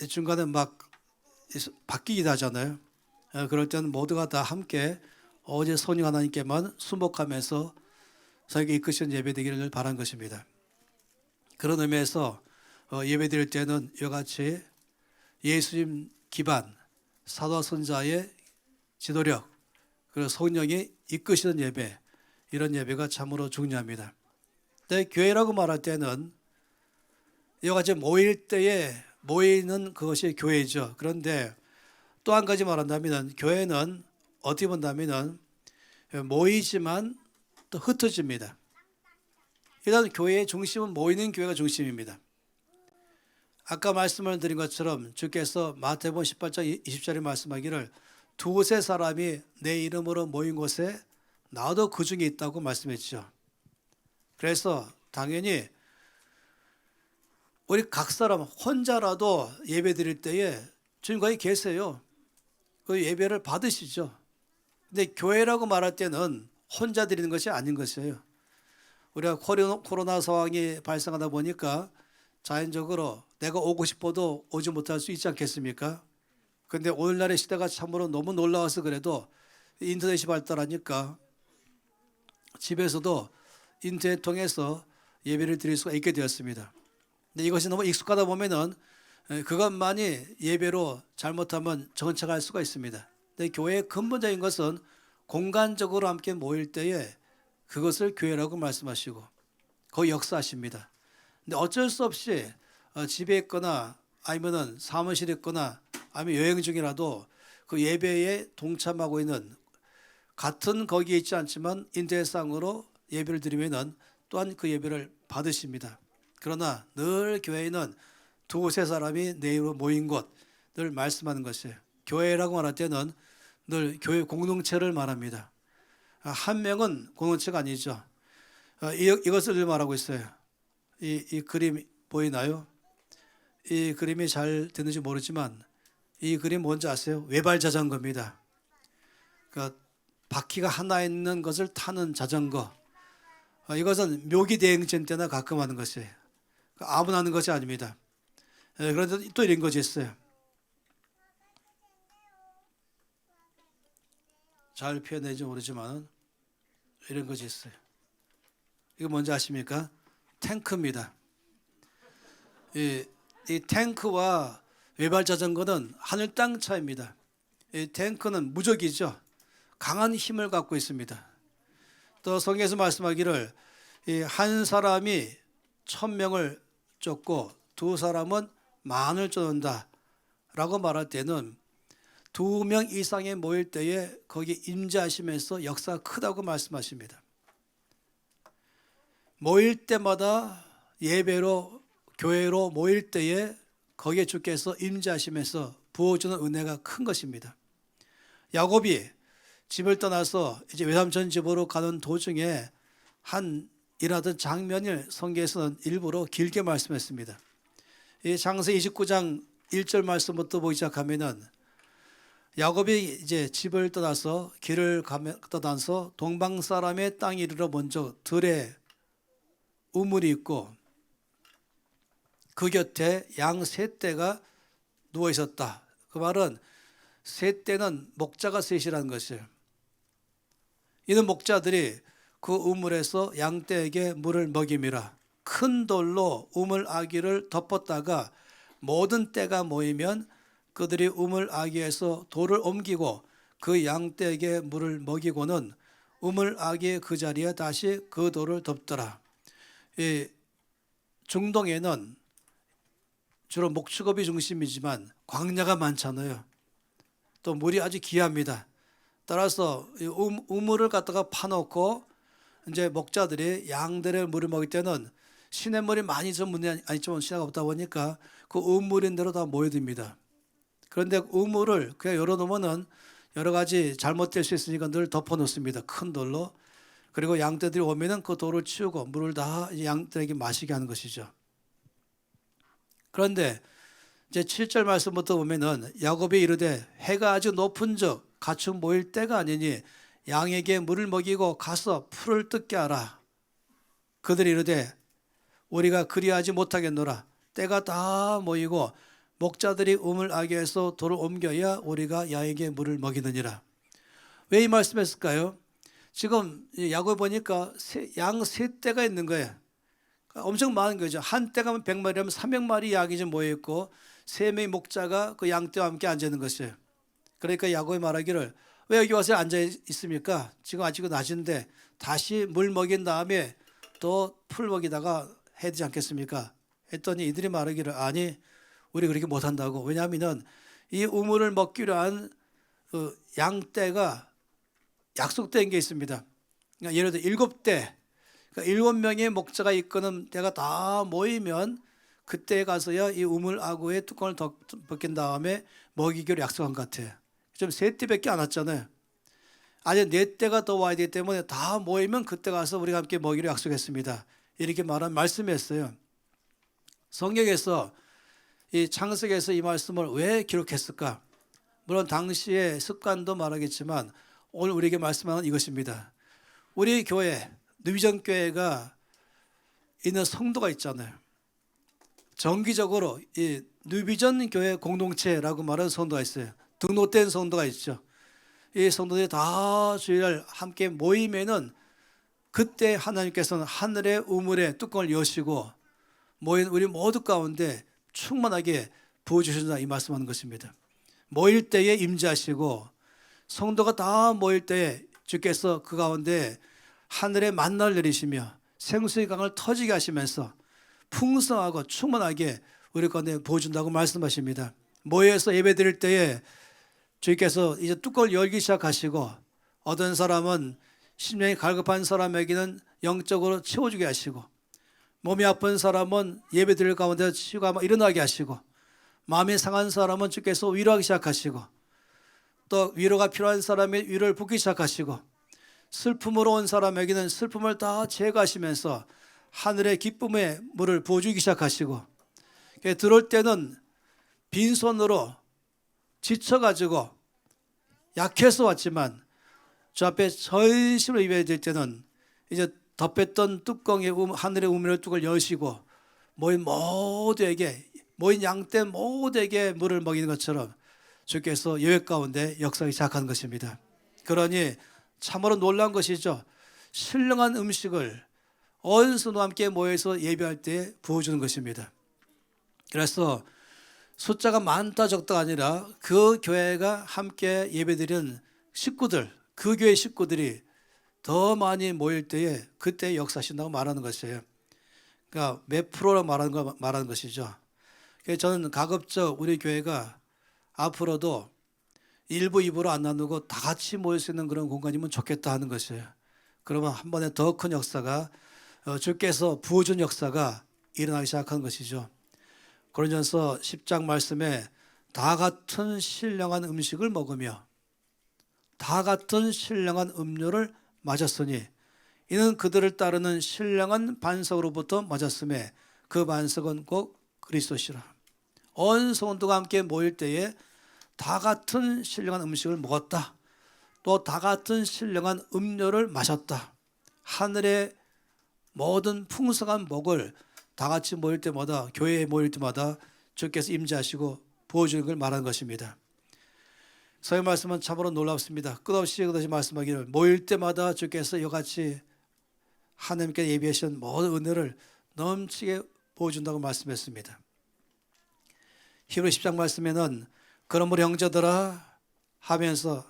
중간에 막 바뀌기도 하잖아요. 그럴 때는 모두가 다 함께 오직 성령 하나님께만 순복하면서 성령께 이끄시는 예배 되기를 바란 것입니다. 그런 의미에서 예배 드릴 때는 이와 같이 예수님 기반 사도와 선자의 지도력 그리고 성령이 이끄시는 예배, 이런 예배가 참으로 중요합니다. 근데 교회라고 말할 때는 이와 같이 모일 때에 모이는 그것이 교회죠. 그런데 또 한 가지 말한다면 교회는 어떻게 본다면 모이지만 또 흩어집니다. 일단 교회의 중심은 모이는 교회가 중심입니다. 아까 말씀을 드린 것처럼 주께서 마태복음 18장 20절에 말씀하기를 두세 사람이 내 이름으로 모인 곳에 나도 그 중에 있다고 말씀했죠. 그래서 당연히 우리 각 사람 혼자라도 예배 드릴 때에 주님과에 계세요. 그 예배를 받으시죠. 근데 교회라고 말할 때는 혼자 드리는 것이 아닌 것이에요. 우리가 코로나 상황이 발생하다 보니까 자연적으로 내가 오고 싶어도 오지 못할 수 있지 않겠습니까? 그런데 오늘날의 시대가 참으로 너무 놀라워서 그래도 인터넷이 발달하니까 집에서도 인터넷 통해서 예배를 드릴 수가 있게 되었습니다. 근데 이것이 너무 익숙하다 보면은 그것만이 예배로 잘못하면 정착할 수가 있습니다. 근데 교회의 근본적인 것은 공간적으로 함께 모일 때에 그것을 교회라고 말씀하시고 거기 역사하십니다. 근데 어쩔 수 없이 집에 있거나 아니면은 사무실에 있거나 아니면 여행 중이라도 그 예배에 동참하고 있는 같은 거기에 있지 않지만 인터넷상으로 예배를 드리면은 또한 그 예배를 받으십니다. 그러나 늘 교회에는 두세 사람이 내 이름으로 모인 곳 늘 말씀하는 것이에요. 교회라고 말할 때는 늘 교회 공동체를 말합니다. 한 명은 공동체가 아니죠. 이것을 늘 말하고 있어요. 이 그림 보이나요? 이 그림이 잘 되는지 모르지만 이 그림 뭔지 아세요? 외발 자전거입니다. 그러니까 바퀴가 하나 있는 것을 타는 자전거. 이것은 묘기 대행진 때나 가끔 하는 것이에요. 아무나 하는 것이 아닙니다. 그런데 또 이런 것이 있어요. 잘 표현되지 모르지만 이런 것이 있어요. 이거 뭔지 아십니까? 탱크입니다. 이 탱크와 외발 자전거는 하늘 땅 차이입니다. 이 탱크는 무적이죠. 강한 힘을 갖고 있습니다. 또 성경에서 말씀하기를 한 사람이 1000명을 쫓고 두 사람은 만을 쫓는다 라고 말할 때는 2명 이상이 모일 때에 거기 임재하시면서 역사가 크다고 말씀하십니다. 모일 때마다 예배로 교회로 모일 때에 거기에 주께서 임재하시면서 부어주는 은혜가 큰 것입니다. 야곱이 집을 떠나서 이제 외삼촌 집으로 가는 도중에 한 일하던 장면을 성경에서는 일부러 길게 말씀했습니다. 이 창세기 29장 1절 말씀부터 보기 시작하면은 야곱이 이제 집을 떠나서 떠나서 동방 사람의 땅에 이르러 먼저 들에 우물이 있고 그 곁에 양 세 떼가 누워 있었다. 그 말은 세 떼는 목자가 셋이라는 것이에요. 이는 목자들이 그 우물에서 양 떼에게 물을 먹임이라. 큰 돌로 우물 아기를 덮었다가 모든 떼가 모이면 그들이 우물 아기에서 돌을 옮기고 그 양 떼에게 물을 먹이고는 우물 아기의 그 자리에 다시 그 돌을 덮더라. 이 중동에는 주로 목축업이 중심이지만 광야가 많잖아요. 또 물이 아주 귀합니다. 따라서 우물을 갖다가 파놓고 이제 목자들이 양들의 물을 먹을 때는 시냇물이 많이 좀 문제 아니지만 시야가 없다 보니까 그 우물인 대로 다 모여듭니다. 그런데 우물을 그냥 열어놓으면은 여러 가지 잘못될 수 있으니까 늘 덮어놓습니다. 큰 돌로. 그리고 양떼들이 오면은 그 돌을 치우고 물을 다 양떼에게 마시게 하는 것이죠. 그런데 이제 7절 말씀부터 보면은 야곱이 이르되 해가 아주 높은즉 가축 모일 때가 아니니 양에게 물을 먹이고 가서 풀을 뜯게 하라. 그들이 이르되 우리가 그리하지 못하겠노라. 때가 다 모이고 목자들이 우물 아귀에서 돌을 옮겨야 우리가 양에게 물을 먹이느니라. 왜 이 말씀했을까요? 지금 야곱 보니까 양 세 떼가 있는 거예요. 엄청 많은 거죠. 한 떼가 100마리라면 300마리 양이 좀 모여있고 3명의 목자가 그 양떼와 함께 앉아 있는 것이에요. 그러니까 야곱이 말하기를 왜 여기 와서 앉아 있습니까? 지금 아직은 낮인데 다시 물 먹인 다음에 또 풀 먹이다가 해야 되지 않겠습니까? 했더니 이들이 말하기를 아니 우리 그렇게 못한다고. 왜냐하면 이 우물을 먹기로 한 양떼가 약속된 게 있습니다. 그러니까 예를 들어 7대, 그러니까 7명의 목자가 이끄는 때가 다 모이면 그때 가서야 이 우물 아구의 뚜껑을 벗긴 다음에 먹이기로 약속한 것 같아요. 지금 3떼밖에 안 왔잖아요. 아직 4떼가 더 와야 되기 때문에 다 모이면 그때 가서 우리가 함께 먹이로 약속했습니다. 이렇게 말씀했어요. 성경에서 이 창세기에서 이 말씀을 왜 기록했을까? 물론 당시의 습관도 말하겠지만 오늘 우리에게 말씀하는 이것입니다. 우리 교회, 누비전 교회가 있는 성도가 있잖아요. 정기적으로 이 누비전 교회 공동체라고 말하는 성도가 있어요. 등록된 성도가 있죠. 이 성도들이 다 주일날 함께 모이면은 그때 하나님께서는 하늘의 우물의 뚜껑을 여시고 모인 우리 모두 가운데 충만하게 부어주신다 이 말씀하는 것입니다. 모일 때에 임재하시고 성도가 다 모일 때에 주께서 그 가운데 하늘의 만나를 내리시며 생수의 강을 터지게 하시면서 풍성하고 충만하게 우리 가운데 부어준다고 말씀하십니다. 모여서 예배 드릴 때에 주께서 이제 뚜껑을 열기 시작하시고 어떤 사람은 심령이 갈급한 사람에게는 영적으로 채워주게 하시고 몸이 아픈 사람은 예배 드릴 가운데 치유가 일어나게 하시고 마음이 상한 사람은 주께서 위로하기 시작하시고 또 위로가 필요한 사람의 위로를 붓기 시작하시고 슬픔으로 온 사람에게는 슬픔을 다 제거하시면서 하늘의 기쁨의 물을 부어주기 시작하시고 들어올 때는 빈손으로 지쳐가지고 약해서 왔지만 주 앞에 전심으로 예배드릴 때는 이제 덮였던 뚜껑의 하늘의 우물의 뚜껑을 여시고 모인 양떼 모두에게 물을 먹이는 것처럼 주께서 예배 가운데 역사하기 시작한 것입니다. 그러니 참으로 놀라운 것이죠. 신령한 음식을 온 성도와 함께 모여서 예배할 때 부어주는 것입니다. 그래서 숫자가 많다 적다가 아니라 그 교회가 함께 예배드리는 식구들, 그 교회 식구들이 더 많이 모일 때에 그때 역사하신다고 말하는 것이에요. 그러니까 몇 프로라고 말하는 것이죠. 그래서 저는 가급적 우리 교회가 앞으로도 1부, 2부로 안 나누고 다 같이 모일 수 있는 그런 공간이면 좋겠다 하는 것이에요. 그러면 한 번에 더 큰 역사가 주께서 부어준 역사가 일어나기 시작한 것이죠. 고린도전서 10장 말씀에 다 같은 신령한 음식을 먹으며 다 같은 신령한 음료를 마셨으니 이는 그들을 따르는 신령한 반석으로부터 맞았음에 그 반석은 곧 그리스도시라. 온 성도가 함께 모일 때에 다 같은 신령한 음식을 먹었다. 또 다 같은 신령한 음료를 마셨다. 하늘의 모든 풍성한 복을 다 같이 모일 때마다, 교회에 모일 때마다 주께서 임재하시고 부어주는 걸 말하는 것입니다. 성경 말씀은 참으로 놀랍습니다. 끝없이 말씀하기를 모일 때마다 주께서 이같이 하나님께 예비하신 모든 은혜를 넘치게 부어준다고 말씀했습니다. 히브리 10장 말씀에는 그러므로 형제들아 하면서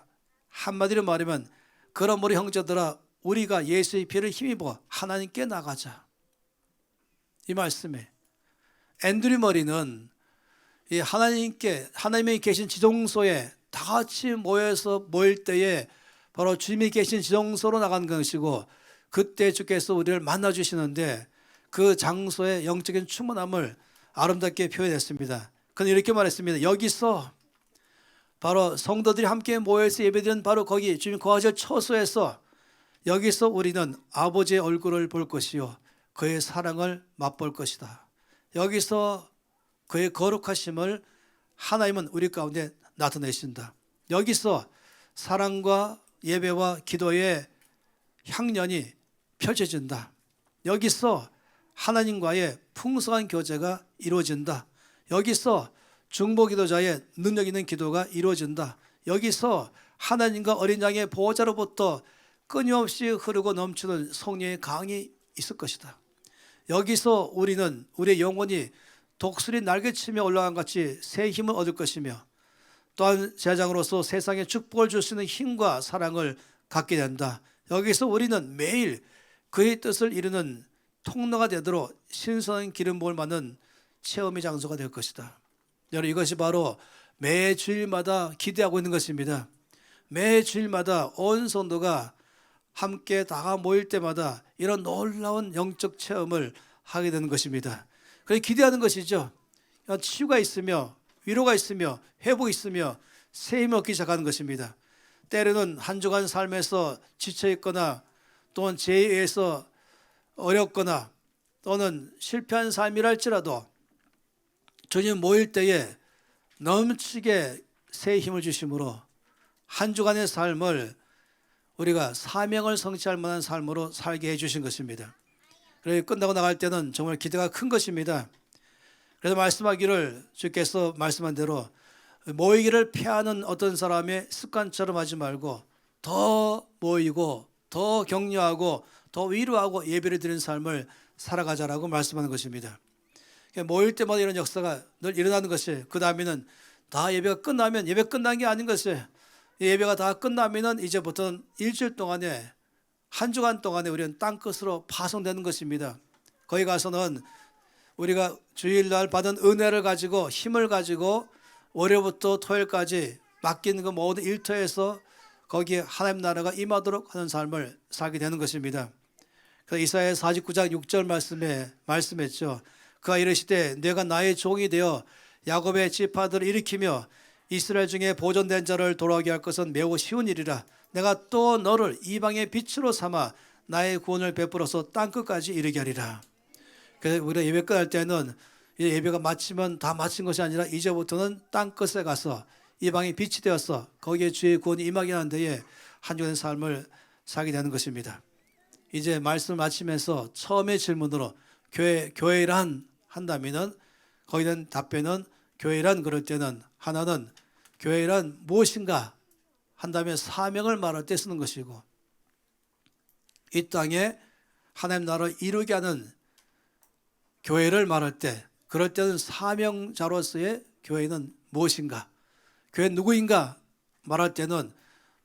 한마디로 말하면 그러므로 형제들아 우리가 예수의 피를 힘입어 하나님께 나가자. 이 말씀에 앤드류 머리는 이 하나님이 계신 지성소에 다 같이 모일 때에 바로 주님이 계신 지성소로 나간 것이고 그때 주께서 우리를 만나 주시는데 그 장소의 영적인 충만함을 아름답게 표현했습니다. 그는 이렇게 말했습니다. 여기서 바로 성도들이 함께 모여서 예배드리는 바로 거기 주님 거하실 처소에서 여기서 우리는 아버지의 얼굴을 볼 것이요 그의 사랑을 맛볼 것이다. 여기서 그의 거룩하심을 하나님은 우리 가운데 나타내신다. 여기서 사랑과 예배와 기도의 향연이 펼쳐진다. 여기서 하나님과의 풍성한 교제가 이루어진다. 여기서 중보기도자의 능력 있는 기도가 이루어진다. 여기서 하나님과 어린 양의 보호자로부터 끊임없이 흐르고 넘치는 성령의 강이 있을 것이다. 여기서 우리는 우리의 영혼이 독수리 날개치며 올라간 같이 새 힘을 얻을 것이며 또한 제자장으로서 세상에 축복을 줄 수 있는 힘과 사랑을 갖게 된다. 여기서 우리는 매일 그의 뜻을 이루는 통로가 되도록 신선한 기름 부음을 받는 체험의 장소가 될 것이다. 여러분 이것이 바로 매 주일마다 기대하고 있는 것입니다. 매 주일마다 온 성도가 함께 다 모일 때마다 이런 놀라운 영적 체험을 하게 되는 것입니다. 그래서 기대하는 것이죠. 치유가 있으며 위로가 있으며 회복이 있으며 새 힘을 얻기 시작하는 것입니다. 때로는 한 주간 삶에서 지쳐있거나 또는 죄에 의해서 어렵거나 또는 실패한 삶이라 할지라도 주님 모일 때에 넘치게 새 힘을 주심으로 한 주간의 삶을 우리가 사명을 성취할 만한 삶으로 살게 해주신 것입니다. 그래서 끝나고 나갈 때는 정말 기대가 큰 것입니다. 그래서 말씀하기를 주께서 말씀한 대로 모이기를 피하는 어떤 사람의 습관처럼 하지 말고 더 모이고 더 격려하고 더 위로하고 예배를 드리는 삶을 살아가자라고 말씀하는 것입니다. 모일 때마다 이런 역사가 늘 일어나는 것이에요. 그 다음에는 다 예배가 끝나면 예배 끝난 게 아닌 것이에요. 예배가 다 끝나면은 이제부터는 일주일 동안에 한 주간 동안에 우리는 땅끝으로 파송되는 것입니다. 거기 가서는 우리가 주일날 받은 은혜를 가지고 힘을 가지고 월요일부터 토요일까지 맡기는 그 모든 일터에서 거기에 하나님 나라가 임하도록 하는 삶을 살게 되는 것입니다. 그래서 이사야 49장 6절 말씀에 말씀했죠. 그가 이르시되 내가 나의 종이 되어 야곱의 지파들을 일으키며 이스라엘 중에 보존된 자를 돌아오게 할 것은 매우 쉬운 일이라. 내가 또 너를 이방의 빛으로 삼아 나의 구원을 베풀어서 땅끝까지 이르게 하리라. 그래서 우리가 예배 끝날 때는 예배가 마치면 다 마친 것이 아니라 이제부터는 땅끝에 가서 이방의 빛이 되어서 거기에 주의 구원이 임하게 하는 데에 한 주간의 삶을 살게 되는 것입니다. 이제 말씀을 마치면서 처음의 질문으로 교회란 한다면은 거기에 대한 답변은 교회란 그럴 때는 하나는 교회란 무엇인가 한다면 사명을 말할 때 쓰는 것이고 이 땅에 하나님 나라를 이루게 하는 교회를 말할 때 그럴 때는 사명자로서의 교회는 무엇인가 교회는 누구인가 말할 때는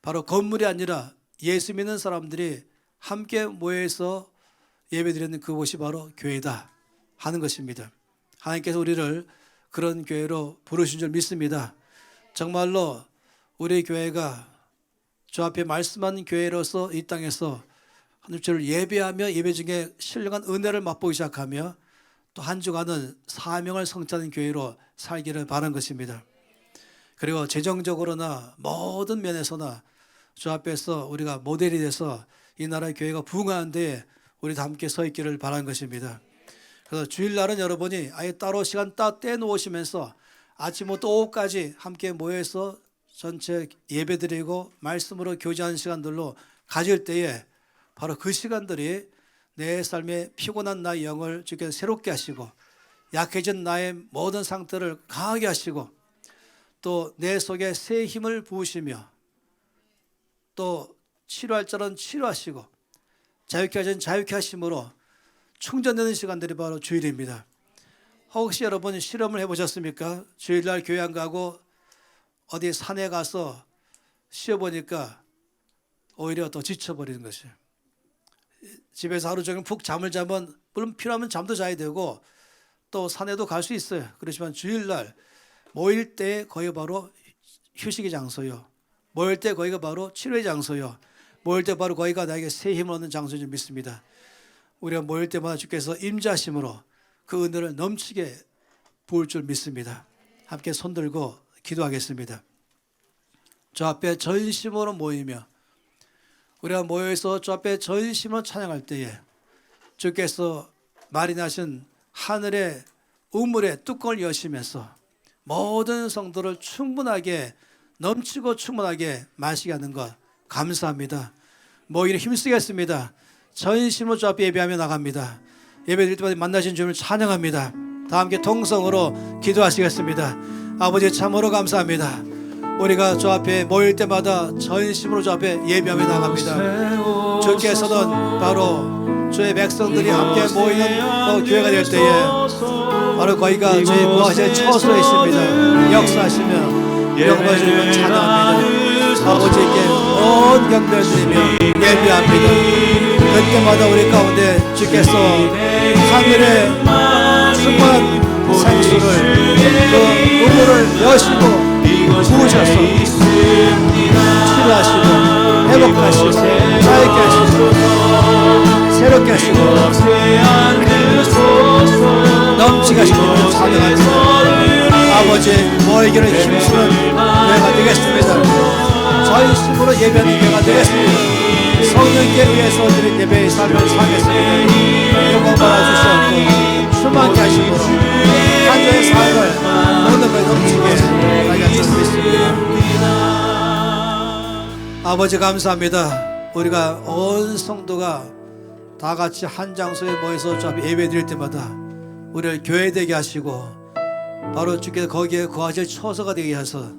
바로 건물이 아니라 예수 믿는 사람들이 함께 모여서 예배드리는 그곳이 바로 교회다 하는 것입니다. 하나님께서 우리를 그런 교회로 부르신 줄 믿습니다. 정말로 우리 교회가 주 앞에 말씀하는 교회로서 이 땅에서 하나님을 예배하며 예배 중에 신령한 은혜를 맛보기 시작하며 또 한 주간은 사명을 성취하는 교회로 살기를 바라는 것입니다. 그리고 재정적으로나 모든 면에서나 주 앞에서 우리가 모델이 돼서 이 나라의 교회가 부흥하는 데에 우리도 함께 서 있기를 바라는 것입니다. 그래서 주일날은 여러분이 아예 따로 시간 떼놓으시면서 아침부터 오후까지 함께 모여서 전체 예배드리고 말씀으로 교제하는 시간들로 가질 때에 바로 그 시간들이 내 삶의 피곤한 나의 영을 주께서 새롭게 하시고 약해진 나의 모든 상태를 강하게 하시고 또 내 속에 새 힘을 부으시며 또 치료할 자는 치료하시고 자유케 하신 자유케 하심으로 충전되는 시간들이 바로 주일입니다. 혹시 여러분 실험을 해보셨습니까? 주일날 교회 안 가고 어디 산에 가서 쉬어보니까 오히려 더 지쳐버리는 것이에요. 집에서 하루 종일 푹 잠을 자면 물론 필요하면 잠도 자야 되고 또 산에도 갈 수 있어요. 그렇지만 주일날 모일 때 거기 바로 휴식의 장소요. 모일 때 거기가 바로 치료의 장소요. 모일 때 바로 거기가 나에게 새 힘을 얻는 장소인 줄 믿습니다. 우리가 모일 때마다 주께서 임재하심으로 그 은혜를 넘치게 부을 줄 믿습니다. 함께 손들고 기도하겠습니다. 저 앞에 전심으로 모이며 우리가 모여서 저 앞에 전심으로 찬양할 때에 주께서 마련하신 하늘의 우물의 뚜껑을 여시면서 모든 성도를 충분하게 넘치고 충분하게 마시게 하는 것 감사합니다. 모이기를 힘쓰겠습니다. 전심으로 저 앞에 예배하며 나갑니다. 예배 드릴 때마다 만나신 주님을 찬양합니다. 다 함께 통성으로 기도하시겠습니다. 아버지 참으로 감사합니다. 우리가 저 앞에 모일 때마다 전심으로 저 앞에 예배하며 나갑니다. 주께서는 바로 주의 백성들이 함께 모이는 교회가 될 때에 바로 거기가 주의 구하시의 처소에 있습니다. 역사하시며 영광 주님을 찬양합니다. 아버지께 온 경배를 드리며 예배합니다. 그때마다 우리 가운데 주께서 하늘의 충만한 생수를 그 우물을 여시고 부으셔서 치료하시고 회복하시고 자유케 하시고 새롭게 하시고 넘치게 하시고 찬양합니다. 아버지 모이기를 힘쓰는 교회가 되겠습니다. 전심으로 예배하는 교회가 되겠습니다. 성령께 의해서 드린 예배의 삶을 살겠습니다. 영광 받아주시옵고 충만케 하시므로 한 주의 삶을 모든 것에 넘치게 하게 하셨습니다. 아버지 감사합니다. 우리가 온 성도가 다 같이 한 장소에 모여서 예배 드릴 때마다 우리를 교회되게 하시고 바로 주께서 거기에 거하실 처소가 되게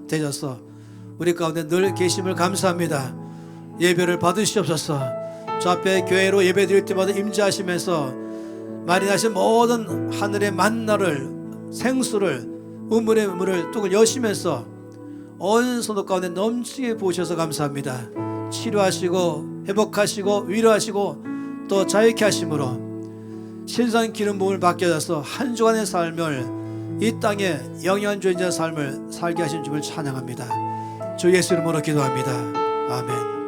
되셔서 우리 가운데 늘 계심을 감사합니다. 예배를 받으시옵소서. 저 앞에 교회로 예배 드릴 때마다 임재하시면서 마련하신 모든 하늘의 만나를 생수를 우물의 우물을 뚝을 여시면서 온 성도 가운데 넘치게 부으셔서 감사합니다. 치료하시고 회복하시고 위로하시고 또 자유케 하심으로 신선 기름 부음을 받게 하셔서 한 주간의 삶을 이 땅에 영양주의자 삶을 살게 하신 주를 찬양합니다. 주 예수 이름으로 기도합니다. 아멘.